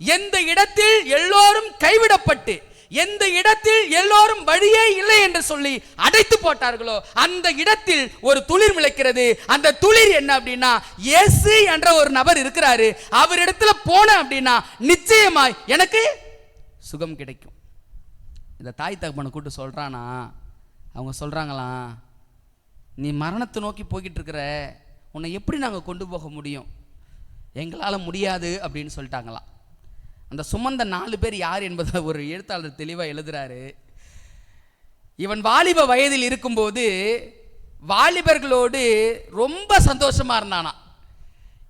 எந்த இடத்தில் எல்லோரும் கைவிடப்பட்டு, எந்த இடத்தில் எல்லோரும் வழியே இல்லை என்று சொல்லி அடைத்து போட்டார்களோ, அந்த இடத்தில் ஒரு துளிர் முளைக்கிறது. அந்த துளிர் என்ன அப்படின்னா, இயேசு என்ற ஒரு நபர் இருக்கிறாரு, அவர் இடத்துல போன அப்படின்னா நிச்சயமாய் எனக்கு சுகம் கிடைக்கும். இந்த தாய் தகப்பனை கூட்டு சொல்றானா, அவங்க சொல்றாங்களாம், நீ மரணத்தை நோக்கி போய்கிட்டு இருக்கிற, உன்னை எப்படி நாங்கள் கொண்டு போக முடியும், எங்களால் முடியாது அப்படின்னு சொல்லிட்டாங்களாம். அந்த சுமந்த 4 பேர் யார் என்பதை ஒரு எழுத்தாளர் தெளிவாக எழுதுறாரு. இவன் வாலிப வயதில் இருக்கும்போது வாலிபர்களோடு ரொம்ப சந்தோஷமா இருந்தானா.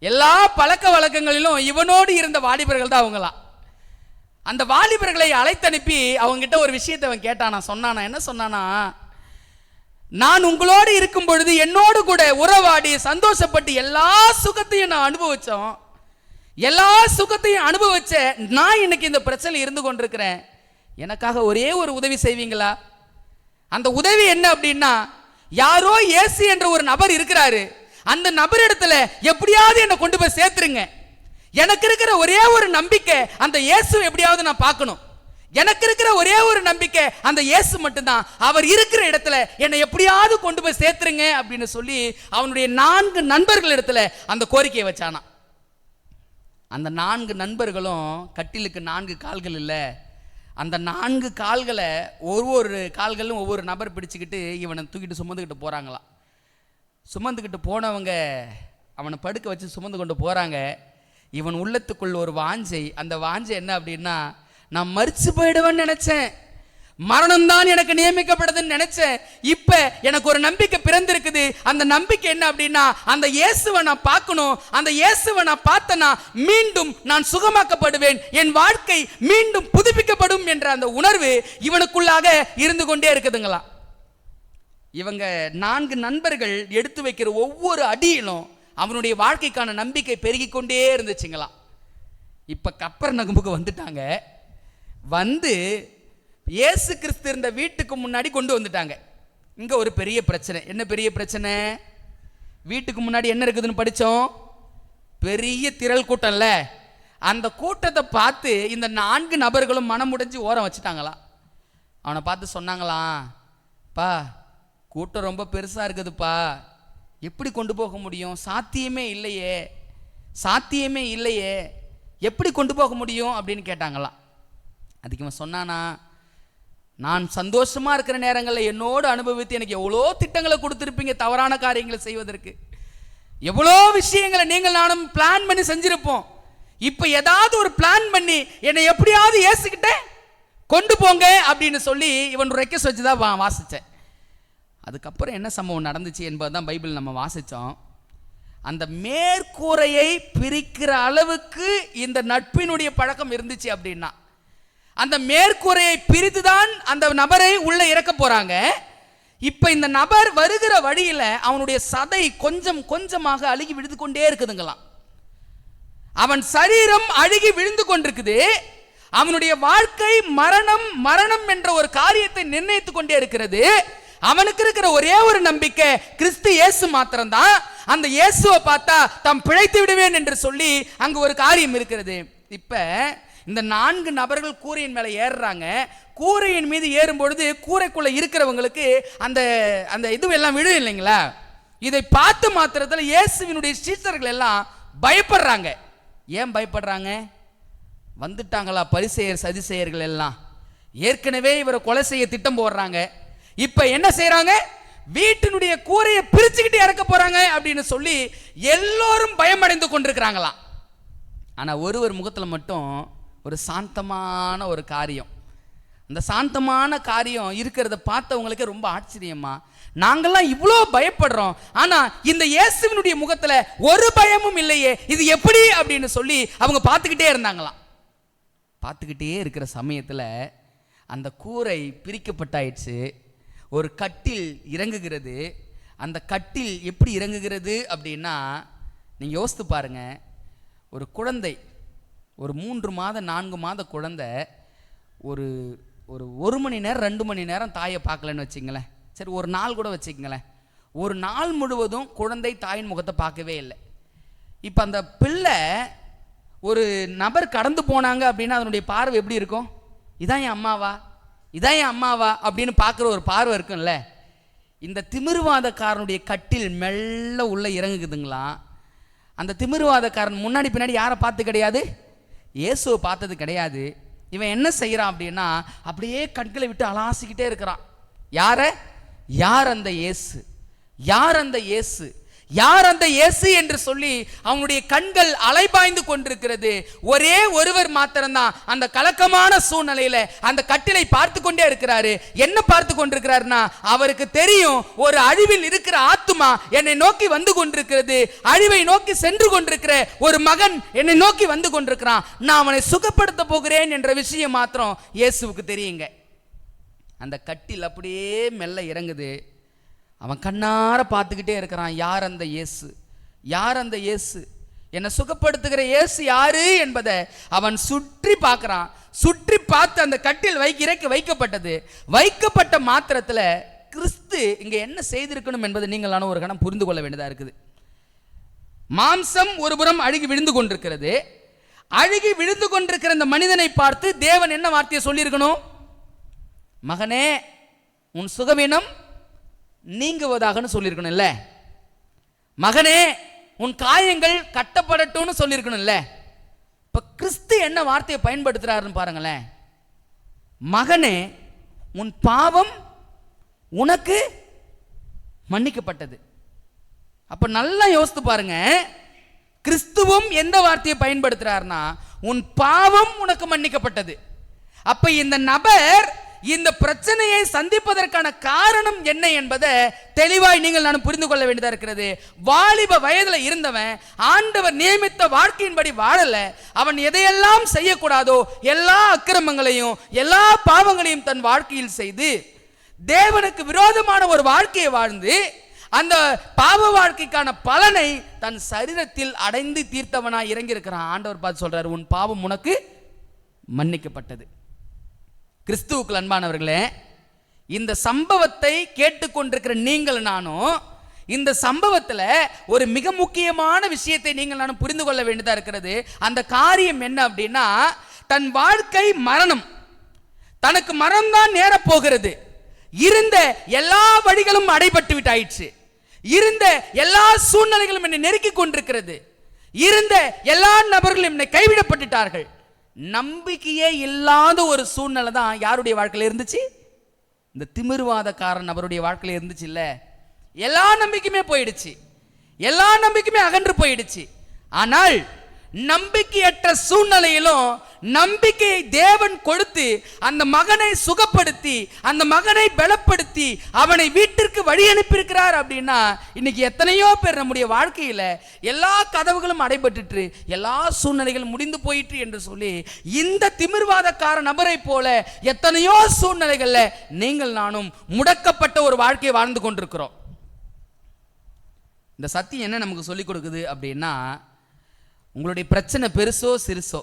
எல்லா பழக்க வழக்கங்களிலும் இவனோடு இருந்த வாலிபர்கள் தான் அவங்களாம். அந்த வாலிபர்களை அழைத்தனுப்பி அவங்ககிட்ட ஒரு விஷயத்தை அவன் கேட்டானா, சொன்னானா, என்ன சொன்னானா, நான் உங்களோடு இருக்கும் பொழுது என்னோடு கூட உறவாடி சந்தோஷப்பட்டு எல்லா சுகத்தையும் நான் அனுபவிச்சோம், எல்லா சுகத்தையும் அனுபவிச்ச நான் இன்னைக்கு இந்த பிரச்சனை இருந்து கொண்டிருக்கிறேன், எனக்காக ஒரே ஒரு உதவி செய்வீங்களா? அந்த உதவி என்ன அப்படின்னா, யாரோ இயேசு என்ற ஒரு நபர் இருக்கிறாரு, அந்த நபரிடத்துல எப்படியாவது என்னை கொண்டு போய் சேர்த்துருங்க. எனக்கு இருக்கிற ஒரே ஒரு நம்பிக்கை அந்த இயேசு எப்படியாவது நான் பார்க்கணும். எனக்கு இருக்கிற ஒரே ஒரு நம்பிக்கை அந்த இயேசு மட்டும்தான். அவர் இருக்கிற இடத்துல என்னை எப்படியாவது கொண்டு போய் சேர்த்துருங்க அப்படின்னு சொல்லி அவனுடைய 4 நண்பர்கள் இடத்துல அந்த கோரிக்கையை வச்சானா. அந்த 4 நண்பர்களும் கட்டிலுக்கு 4 கால்கள் இல்லை, அந்த 4 கால்களை ஒவ்வொரு கால்களும் ஒவ்வொரு நபர் பிடிச்சிக்கிட்டு இவனை தூக்கிட்டு சுமந்துக்கிட்டு போகிறாங்களாம். சுமந்துக்கிட்டு போனவங்க அவனை படுக்க வச்சு சுமந்து கொண்டு போகிறாங்க. இவன் உள்ளத்துக்குள்ள ஒரு வாஞ்சை, அந்த வாஞ்சை என்ன அப்படின்னா, நான் மரிச்சு போயிடுவேன்னு நினைச்சேன், மரணம்தான் எனக்கு நியமிக்கப்படுதுன்னு நினைச்சேன், இப்ப எனக்கு ஒரு நம்பிக்கை பிறந்திருக்குது. அந்த நம்பிக்கை என்ன அப்படின்னா, அந்த இயேசுவை நான் பார்க்கணும், அந்த இயேசுவை நான் பார்த்தனா மீண்டும் நான் சுகமாக்கப்படுவேன், என் வாழ்க்கை மீண்டும் புதுப்பிக்கப்படும் என்ற அந்த உணர்வு இவனுக்குள்ளாக இருந்து கொண்டே இருக்குதுங்களா. இவங்க 4 நண்பர்கள் எடுத்து வைக்கிற ஒவ்வொரு அடியிலும் அவனுடைய வாழ்க்கைக்கான நம்பிக்கை பெருகிக்கொண்டே இருந்துச்சுங்களாம். இப்ப கப்பர்நகமுக்கு வந்துட்டாங்க. வந்து இயேசு கிறிஸ்து இருந்த வீட்டுக்கு முன்னாடி கொண்டு வந்துட்டாங்க. இங்க ஒரு பெரிய பிரச்சனை. என்ன பெரிய பிரச்சனை? வீட்டுக்கு முன்னாடி என்ன இருக்குதுன்னு படிச்சோம், பெரிய திரள் கூட்டம்ல. அந்த கூட்டத்தை பார்த்து இந்த 4 நபர்களும் மனம் முடிஞ்சு ஓரம் வச்சுட்டாங்களாம். அவனை பார்த்து சொன்னாங்களாம், பா கூட்டம் ரொம்ப பெருசா இருக்குதுப்பா, எப்படி கொண்டு போக முடியும், சாத்தியமே இல்லையே, சாத்தியமே இல்லையே, எப்படி கொண்டு போக முடியும் அப்படின்னு கேட்டாங்களாம். அதுக்கு இவன் சொன்னானா, நான் சந்தோஷமா இருக்கிற நேரங்களில் என்னோடு அனுபவித்து எனக்கு எவ்வளோ திட்டங்களை கொடுத்துருப்பீங்க தவறான காரியங்களை செய்வதற்கு, எவ்வளோ விஷயங்களை நீங்கள் நானும் பிளான் பண்ணி செஞ்சிருப்போம். இப்போ ஏதாவது ஒரு பிளான் பண்ணி என்னை எப்படியாவது ஏசுக்கிட்ட கொண்டு போங்க அப்படின்னு சொல்லி இவன் ரெக்வெஸ்ட் வச்சு தான் வாசித்தேன். அதுக்கப்புறம் என்ன சம்பவம் நடந்துச்சு என்பதுதான் பைபிள் நம்ம வாசித்தோம். அந்த மேற்கூரையை பிரிக்கிற அளவுக்கு இந்த நட்பினுடைய பழக்கம் இருந்துச்சு அப்படின்னா, அந்த மேற்கூரையை பிரித்து தான் அந்த நபரை உள்ள இறக்க போறாங்க. இப்ப இந்த நபர் வருகிற வழியில அவனுடைய சதை கொஞ்சம் கொஞ்சமாக அழுகி விழுந்து கொண்டே இருக்குதுங்களாம். அவன் சரீரம் அழுகி விழுந்து கொண்டிருக்குது. அவனுடைய வாழ்க்கை மரணம் மரணம் என்ற ஒரு காரியத்தை நிர்ணயித்துக் கொண்டே இருக்கிறது. அவனுக்கு இருக்கிற ஒரே ஒரு நம்பிக்கை கிறிஸ்து இயேசு மாத்திரம்தான். அந்த இயேசுவை பார்த்தா தாம் பிழைத்து விடுவேன் என்று சொல்லி அங்கு ஒரு காரியம் இருக்கிறது. இப்ப இந்த 4 நபர்கள் கூரையின் மேல ஏறுறாங்க. கூரையின் மீது ஏறும் பொழுது கூரைக்குள்ள இருக்கிறவங்களுக்கு அந்த அந்த இதுவெல்லாம் விழும் இல்லைங்களா. இதை பார்த்து மாத்திரத்தில் இயேசுவினுடைய சீஷர்கள் எல்லாம் பயப்படுறாங்க. ஏன் பயப்படுறாங்க? வந்துட்டாங்களா பரிசேயர் சதுசேயர்கள் எல்லாம், ஏற்கனவே இவரை கொலை செய்ய திட்டம் போடுறாங்க. இப்ப என்ன செய்யறாங்க? வீட்டினுடைய கூரையை பிரிச்சுக்கிட்டு இறக்க போறாங்க அப்படின்னு சொல்லி எல்லோரும் பயமடைந்து கொண்டிருக்கிறாங்களாம். ஆனா ஒருவர் முகத்துல மட்டும் ஒரு சாந்தமான ஒரு காரியம். அந்த சாந்தமான காரியம் இருக்கிறத பார்த்தவங்களுக்கு ரொம்ப ஆச்சரியமா, நாங்கெல்லாம் இவ்வளோ பயப்படுறோம், ஆனா இந்த இயேசுவினுடைய முகத்துல ஒரு பயமும் இல்லையே, இது எப்படி அப்படின்னு சொல்லி அவங்க பார்த்துக்கிட்டே இருந்தாங்களாம். பார்த்துக்கிட்டே இருக்கிற சமயத்துல அந்த கூரை பிரிக்கப்பட்டாயிடுச்சு. ஒரு கட்டில் இறங்குகிறது. அந்த கட்டில் எப்படி இறங்குகிறது அப்படின்னா, நீங்க யோசித்து பாருங்க. ஒரு குழந்தை, ஒரு 3 மாத 4 மாத குழந்தை ஒரு ஒரு 1 மணி நேரம் 2 மணி நேரம் தாயை பார்க்கலன்னு வச்சுங்களேன், சரி ஒரு நாள் கூட வச்சுக்கங்களேன், ஒரு நாள் முழுவதும் குழந்தை தாயின் முகத்தை பார்க்கவே இல்லை. இப்போ அந்த பிள்ளை ஒரு நபர் கடந்து போனாங்க அப்படின்னா அதனுடைய பார்வை எப்படி இருக்கும்? இதான் என் அம்மாவா, இதான் என் அம்மாவா அப்படின்னு பார்க்குற ஒரு பார்வை இருக்கும்ல. இந்த திமிர்வாதக்காரனுடைய கட்டில் மெல்ல உள்ள இறங்குதுங்களா. அந்த திமிர்வாதக்காரன் முன்னாடி பின்னாடி யாரை பார்த்து கிடையாது, இயேசுவை பார்த்தது கிடையாது. இவன் என்ன செய்யறான் அப்படின்னா, அப்படியே கண்களை விட்டு அலாசிக்கிட்டே இருக்கிறான். யார? யார் அந்த இயேசு? யார் அந்த இயேசு? யார் அந்த இயேசு என்று சொல்லி அவனுடைய கண்கள் அலைபாய்ந்து கொண்டிருக்கிறது. ஒரே ஒருவர் மாத்திரம்தான் அந்த கலக்கமான சூழ்நிலையில அந்த கட்டிலை பார்த்து கொண்டே இருக்கிறாரு. என்ன பார்த்து கொண்டிருக்கிறாருன்னா, அவருக்கு தெரியும் ஒரு அழிவில் இருக்கிற ஆத்துமா என்னை நோக்கி வந்து கொண்டிருக்கிறது, அழிவை நோக்கி சென்று கொண்டிருக்கிற ஒரு மகன் என்னை நோக்கி வந்து கொண்டிருக்கிறான், நான் அவனை சுகப்படுத்த போகிறேன் என்ற விஷயம் மாத்திரம் இயேசுவுக்கு தெரியுங்க. அந்த கட்டில் அப்படியே மெல்ல இறங்குது. அவன் கண்ணார பார்த்துக்கிட்டே இருக்கிறான், யார் அந்த இயேசு, யார் அந்த இயேசு, என்னை சுகப்படுத்துகிற இயேசு யாரு என்பதை அவன் சுற்றி பார்க்கிறான். சுற்றி பார்த்து அந்த கட்டில் இறக்கி வைக்கப்பட்டது. வைக்கப்பட்ட மாத்திரத்தில் கிறிஸ்து இங்கே என்ன செய்திருக்கணும் என்பதை நீங்களான ஒரு கணம் புரிந்து கொள்ள வேண்டியதாக இருக்குது. மாம்சம் ஒருபுறம் அழுகி விழுந்து கொண்டிருக்கிறது. அழுகி விழுந்து கொண்டிருக்கிற இந்த மனிதனை பார்த்து தேவன் என்ன வார்த்தையை சொல்லியிருக்கணும்? மகனே, உன் சுகவீனம் நீங்குவதாக சொல்லியிருக்கணும் இல்ல? மகனே, உன் காயங்கள் கட்டப்படட்டும்னு சொல்லியிருக்கணும் இல்ல? இப்ப கிறிஸ்து என்ன வார்த்தையை பயன்படுத்துறாருன்னு பாருங்களேன். மகனே, உன் பாவம் உனக்கு மன்னிக்கப்பட்டது. அப்ப நல்லா யோசித்து பாருங்க, கிறிஸ்துவும் எந்த வார்த்தையை பயன்படுத்துறாருன்னா, உன் பாவம் உனக்கு மன்னிக்கப்பட்டது. அப்ப இந்த நபர் இந்த பிரச்சனையை சந்திப்பதற்கான காரணம் என்ன என்பதை தெளிவாய் நீங்கள் நான் புரிந்து கொள்ள வேண்டியதா இருக்கிறது. வாலிப வயதுல இருந்தவன் ஆண்டவர் நியமித்த வாழ்க்கையின்படி வாழல. அவன் எதையெல்லாம் செய்யக்கூடாதோ எல்லா அக்கிரமங்களையும் எல்லா பாவங்களையும் தன் வாழ்க்கையில் செய்து தேவனுக்கு விரோதமான ஒரு வாழ்க்கையை வாழ்ந்து அந்த பாவ வாழ்க்கைக்கான பலனை தன் சரீரத்தில் அடைந்து தீர்த்தவனாய் இறங்கி இருக்கிறான். ஆண்டவர் பார்த்து சொல்றாரு, உன் பாவம் உனக்கு மன்னிக்கப்பட்டது. கிறிஸ்துவுக்கு அன்பானவர்களே, இந்த சம்பவத்தை கேட்டுக்கொண்டிருக்கிற நீங்கள் நானும் இந்த சம்பவத்தில் ஒரு மிக முக்கியமான விஷயத்தை நீங்கள் நானும் புரிந்து கொள்ள வேண்டியதா இருக்கிறது. அந்த காரியம் என்ன அப்படின்னா, தன் வாழ்க்கை மரணம், தனக்கு மரணம்தான் நேரப் போகிறது. இருந்த எல்லா வழிகளும் அடைபட்டு விட்டாயிற்று. இருந்த எல்லா சூழ்நிலைகளும் என்னை நெருக்கி கொண்டிருக்கிறது. இருந்த எல்லா நபர்களும் என்னை கைவிடப்பட்டுட்டார்கள். நம்பிக்கையே இல்லாத ஒரு சூழ்நிலை தான் யாருடைய வாழ்க்கையில் இருந்துச்சு? இந்த திமிர்வாதக்காரன் நபருடைய வாழ்க்கையில் இருந்துச்சு இல்ல? எல்லா நம்பிக்கையுமே போயிடுச்சு, எல்லா நம்பிக்கையுமே அகன்று போயிடுச்சு. ஆனால் நம்பிக்கையற்ற சூழ்நிலையிலும் நம்பிக்கையை தேவன் கொடுத்து அந்த மகனை சுகப்படுத்தி அந்த மகனை பலப்படுத்தி அவனை வீட்டிற்கு வழி அனுப்பியிருக்கிறார். அப்படின்னா இன்னைக்கு எத்தனையோ பேர் நம்முடைய வாழ்க்கையில எல்லா கதவுகளும் அடைபட்டு எல்லா சூழ்நிலைகளும் முடிந்து போயிற்று என்று சொல்லி இந்த திமிர்வாதக்கார நபரை போல எத்தனையோ சூழ்நிலைகள்ல நீங்கள் நானும் முடக்கப்பட்ட ஒரு வாழ்க்கையை வாழ்ந்து கொண்டிருக்கிறோம். இந்த சத்தியம் என்ன நமக்கு சொல்லிக் கொடுக்குது அப்படின்னா, உங்களுடைய பிரச்சனை பெருசோ சிறுசோ,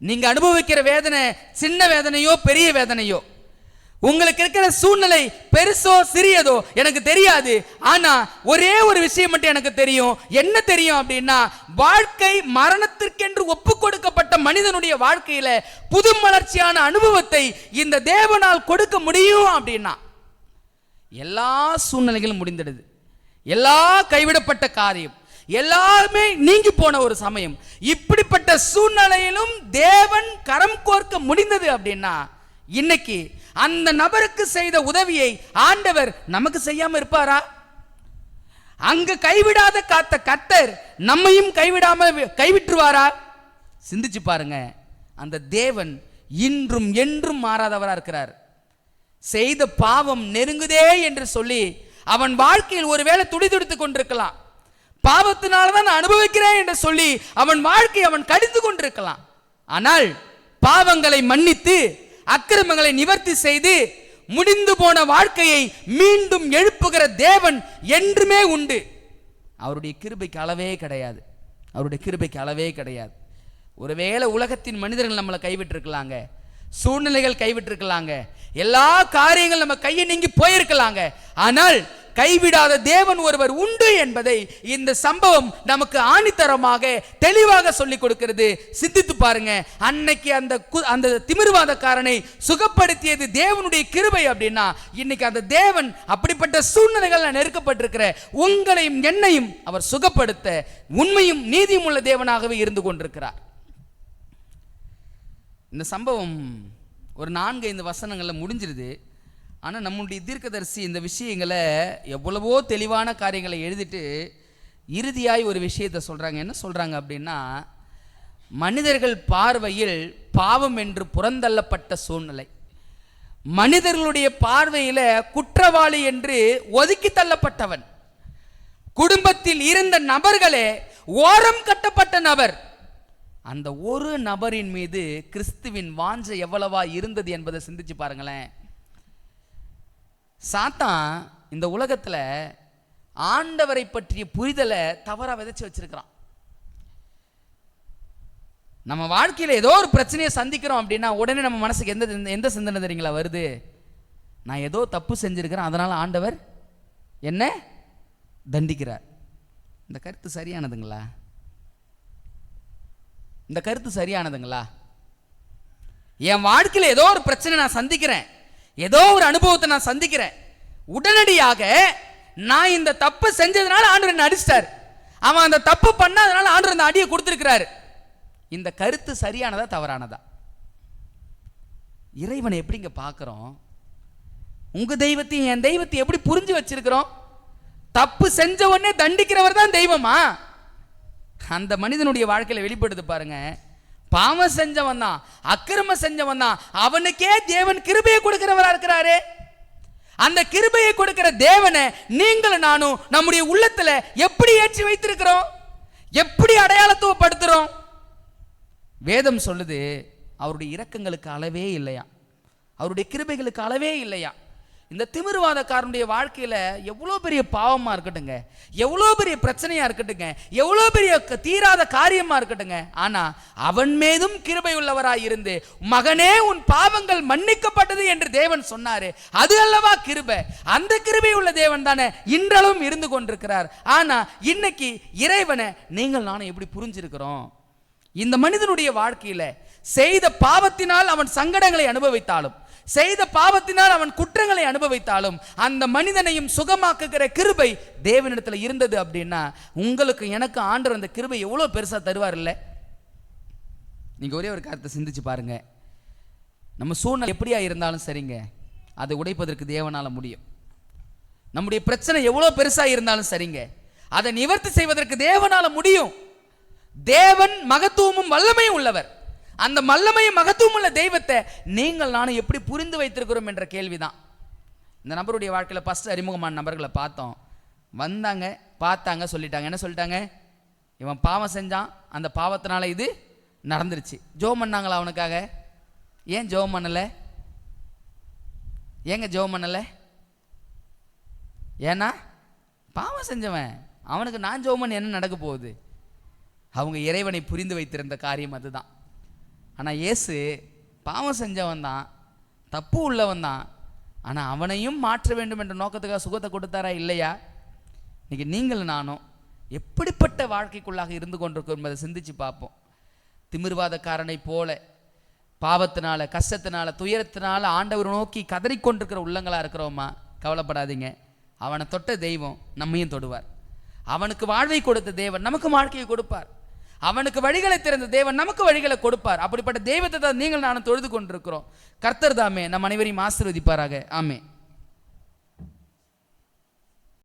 நீங்க அனுபவிக்கிற வேதனை சின்ன வேதனையோ பெரிய வேதனையோ, உங்களுக்கு இருக்கிற சூழ்நிலை பெருசோ சிறியதோ எனக்கு தெரியாது. ஆனா ஒரே ஒரு விஷயம் மட்டும் எனக்கு தெரியும். என்ன தெரியும் அப்படின்னா, வாழ்க்கை மரணத்திற்கென்று ஒப்பு கொடுக்கப்பட்ட மனிதனுடைய வாழ்க்கையில புது மலர்ச்சியான அனுபவத்தை இந்த தேவனால் கொடுக்க முடியும். அப்படின்னா எல்லா சூழ்நிலைகளும் முடிந்துடுது, எல்லா கைவிடப்பட்ட காரியம் எல்லாமே நீங்கி போன ஒரு சமயம், இப்படிப்பட்ட சூழ்நிலையிலும் தேவன் கரம் கோர்க்க முடிந்தது. அப்படின்னா இன்னைக்கு அந்த நபருக்கு செய்த உதவியை ஆண்டவர் நமக்கு செய்யாம இருப்பாரா? அங்க கைவிடாத காத்த கர்த்தர் நம்மையும் கைவிட்டுருவாரா? சிந்திச்சு பாருங்க. அந்த தேவன் இன்றும் என்றும் மாறாதவரா இருக்கிறார். செய்த பாவம் நெருங்குதே என்று சொல்லி அவன் வாழ்க்கையில் ஒருவேளை துடிதுடித்துக் கொண்டிருக்கலாம். பாவத்தினால்தான் நான் அனுபவிக்கிறேன் என்று சொல்லி அவன் வாழ்க்கை அவன் கடிந்து கொண்டிருக்கலாம். ஆனால் பாவங்களை மன்னித்து அக்கிரமங்களை நிவர்த்தி செய்து முடிந்து போன வாழ்க்கையை மீண்டும் எழுப்புகிற தேவன் என்றுமே உண்டு. அவருடைய கிருபைக்கு அளவே கிடையாது, அவருடைய கிருபைக்கு அளவே கிடையாது. ஒருவேளை உலகத்தின் மனிதர்கள் நம்மளை கைவிட்டிருக்கலாங்க, சூழ்நிலைகள் கைவிட்டிருக்கலாங்க, எல்லா காரியங்கள் நம்ம கையை நீங்கி போயிருக்கலாங்க. ஆனால் கைவிடாத தேவன் ஒருவர் உண்டு என்பதை இந்த சம்பவம் நமக்கு ஆணித்தரமாக தெளிவாக சொல்லிக் கொடுக்கிறது. சிந்தித்து பாருங்க. அன்னைக்கு அந்த திமிர்வாதக்காரனை சுகப்படுத்தியது தேவனுடைய கிருபை அப்படின்னா, இன்னைக்கு அந்த தேவன் அப்படிப்பட்ட சூழ்நிலைகள் நெருக்கப்பட்டிருக்கிற உங்களையும் என்னையும் அவர் சுகப்படுத்த உண்மையும் நீதியும் உள்ள தேவனாகவே இருந்து கொண்டிருக்கிறார். இந்த சம்பவம் ஒரு 4-5 வசனங்கள்ல முடிஞ்சிருது. ஆனால் நம்முடைய தீர்க்கதரிசி இந்த விஷயங்களை எவ்வளவோ தெளிவான காரியங்களை எழுதிட்டு இறுதியாய் ஒரு விஷயத்தை சொல்கிறாங்க. என்ன சொல்கிறாங்க அப்படின்னா, மனிதர்கள் பார்வையில் பாவம் என்று புறந்தள்ளப்பட்ட சூழ்நிலை, மனிதர்களுடைய பார்வையில் குற்றவாளி என்று ஒதுக்கி தள்ளப்பட்டவன், குடும்பத்தில் இருந்த நபர்களே ஓரம் கட்டப்பட்ட நபர், அந்த ஒரு நபரின் மீது கிறிஸ்துவின் வாஞ்சை எவ்வளவா இருந்தது என்பதை சிந்திச்சு பாருங்களேன். சாத்தான் இந்த உலகத்தில் ஆண்டவரை பற்றிய புரிதலை தவறாக விதைச்சு வச்சிருக்கிறான். நம்ம வாழ்க்கையில் ஏதோ ஒரு பிரச்சனையை சந்திக்கிறோம் அப்படின்னா உடனே நம்ம மனசுக்கு எந்த சிந்தனை தெரியுங்களா வருது? நான் ஏதோ தப்பு செஞ்சிருக்கிறேன், அதனால ஆண்டவர் என்ன தண்டிக்கிறார். இந்த கருத்து சரியானதுங்களா? இந்த கருத்து சரியானதுங்களா? என் வாழ்க்கையில் ஏதோ ஒரு பிரச்சனை நான் சந்திக்கிறேன், ஏதோ ஒரு அனுபவத்தை நான் சந்திக்கிறேன், உடனடியாக நான் இந்த தப்பு செஞ்சதுனால ஆண்டவர் என்ன அடிச்சிட்டார், அவன் அந்த தப்பு பண்ணாதனால ஆண்டவர் அந்த அடியை கொடுத்திருக்கிறாரு. இந்த கருத்து சரியானதா தவறானதா? இறைவனை எப்படிங்க பார்க்கிறோம்? உங்க தெய்வத்தையும் என் தெய்வத்தையும் எப்படி புரிஞ்சு வச்சிருக்கிறோம்? தப்பு செஞ்ச உடனே தண்டிக்கிறவர் தான் தெய்வமா? அந்த மனிதனுடைய வாழ்க்கையில வெளிப்படுது பாருங்க. பாவம் செஞ்சவன் தான், அக்கிரம செஞ்சவன் தான், அவனுக்கே தேவன் கிருபையை கொடுக்கிறவரா இருக்கிறாரு. அந்த கிருபையை கொடுக்கிற தேவனை நீங்களும் நானும் நம்முடைய உள்ளத்துல எப்படி ஏற்றி வைத்திருக்கிறோம்? எப்படி அடையாளத்துவப்படுத்துறோம்? வேதம் சொல்லுது, அவருடைய இரக்கங்களுக்கு அளவே இல்லையா, அவருடைய கிருபைகளுக்கு அளவே இல்லையா. இந்த திமிர்வாதக்காரனுடைய வாழ்க்கையில எவ்வளோ பெரிய பாவமா இருக்கட்டுங்க, எவ்வளோ பெரிய பிரச்சனையா இருக்கட்டுங்க, எவ்வளோ பெரிய தீராத காரியமா இருக்கட்டுங்க, ஆனா அவன் மீதும் கிருபை உள்ளவராய் இருந்து, மகனே உன் பாவங்கள் மன்னிக்கப்பட்டது என்று தேவன் சொன்னாரு. அது அல்லவா கிருபை? அந்த கிருபை உள்ள தேவன் தானே இன்றளவும் இருந்து கொண்டிருக்கிறார். ஆனா இன்னைக்கு இறைவனை நீங்கள் நானும் எப்படி புரிஞ்சிருக்கிறோம்? இந்த மனிதனுடைய வாழ்க்கையில செய்த பாவத்தினால் அவன் சங்கடங்களை அனுபவித்தாலும், செய்த பாவத்தினால் அவன் குற்றங்களை அனுபவித்தாலும், அந்த மனிதனையும் சுகமாக்குகிற கிருபை தேவனிடத்தில் இருந்தது அப்படின்னா, உங்களுக்கு எனக்கு ஆண்டவர் அந்த கிருபை எவ்வளவு பெருசா தருவார் இல்ல? நீங்க ஒரே ஒரு கருத்தை சிந்திச்சு பாருங்க. நம்ம சூழ்நிலை எப்படியா இருந்தாலும் சரிங்க, அதை உடைப்பதற்கு தேவனால முடியும். நம்முடைய பிரச்சனை எவ்வளவு பெருசா இருந்தாலும் சரிங்க, அதை நிவர்த்தி செய்வதற்கு தேவனால முடியும். தேவன் மகத்துவமும் வல்லமையும் உள்ளவர். அந்த வல்லமையும் மகத்துவம் உள்ள தெய்வத்தை நீங்கள் நானும் எப்படி புரிந்து வைத்திருக்கிறோம் என்ற கேள்விதான். இந்த நபருடைய வாழ்க்கையில் ஃபர்ஸ்ட் அறிமுகமான நபர்களை பார்த்தோம். வந்தாங்க, பார்த்தாங்க, சொல்லிட்டாங்க. என்ன சொல்லிட்டாங்க? இவன் பாவம் செஞ்சான், அந்த பாவத்தினால இது நடந்துருச்சு. ஜெபம் பண்ணாங்களா அவனுக்காக? ஏன் ஜெபம் பண்ணலை? ஏங்க ஜெபம் பண்ணலை? ஏன்னா பாவம் செஞ்சவன், அவனுக்கு நான் ஜெபம் பண்ணி என்ன நடக்க போகுது? அவங்க இறைவனை புரிந்து வைத்திருந்த காரியம் அதுதான். ஆனால் இயேசு பாவம் செஞ்சவன் தான், தப்பு உள்ளவன் தான், ஆனால் அவனையும் மாற்ற வேண்டும் என்ற நோக்கத்துக்காக சுகத்தை கொடுத்தாரா இல்லையா? இன்னைக்கு நீங்களும் நானும் எப்படிப்பட்ட வாழ்க்கைக்குள்ளாக இருந்து கொண்டிருக்கோம் என்பதை சிந்திச்சு பார்ப்போம். திமிர்வாதக்காரனை போல பாவத்தினால, கஷ்டத்தினால, துயரத்தினால ஆண்டவர் நோக்கி கதறிக்கொண்டிருக்கிற உள்ளங்களா இருக்கிறோமா? கவலைப்படாதீங்க, அவனை தொட்ட தெய்வம் நம்மையும் தொடுவார். அவனுக்கு வாழ்வை கொடுத்த தேவன் நமக்கு வாழ்க்கையை கொடுப்பார். அவனுக்கு வழிகளை திறந்த தேவன் நமக்கு வழிகளை கொடுப்பார். அப்படிப்பட்ட தெய்வத்தை தான் நீங்கள் நானும் தொழுது கொண்டிருக்கிறோம். கர்த்தர் தாமே நம் அனைவரையும் ஆசீர்வதிப்பாராக. ஆமென்.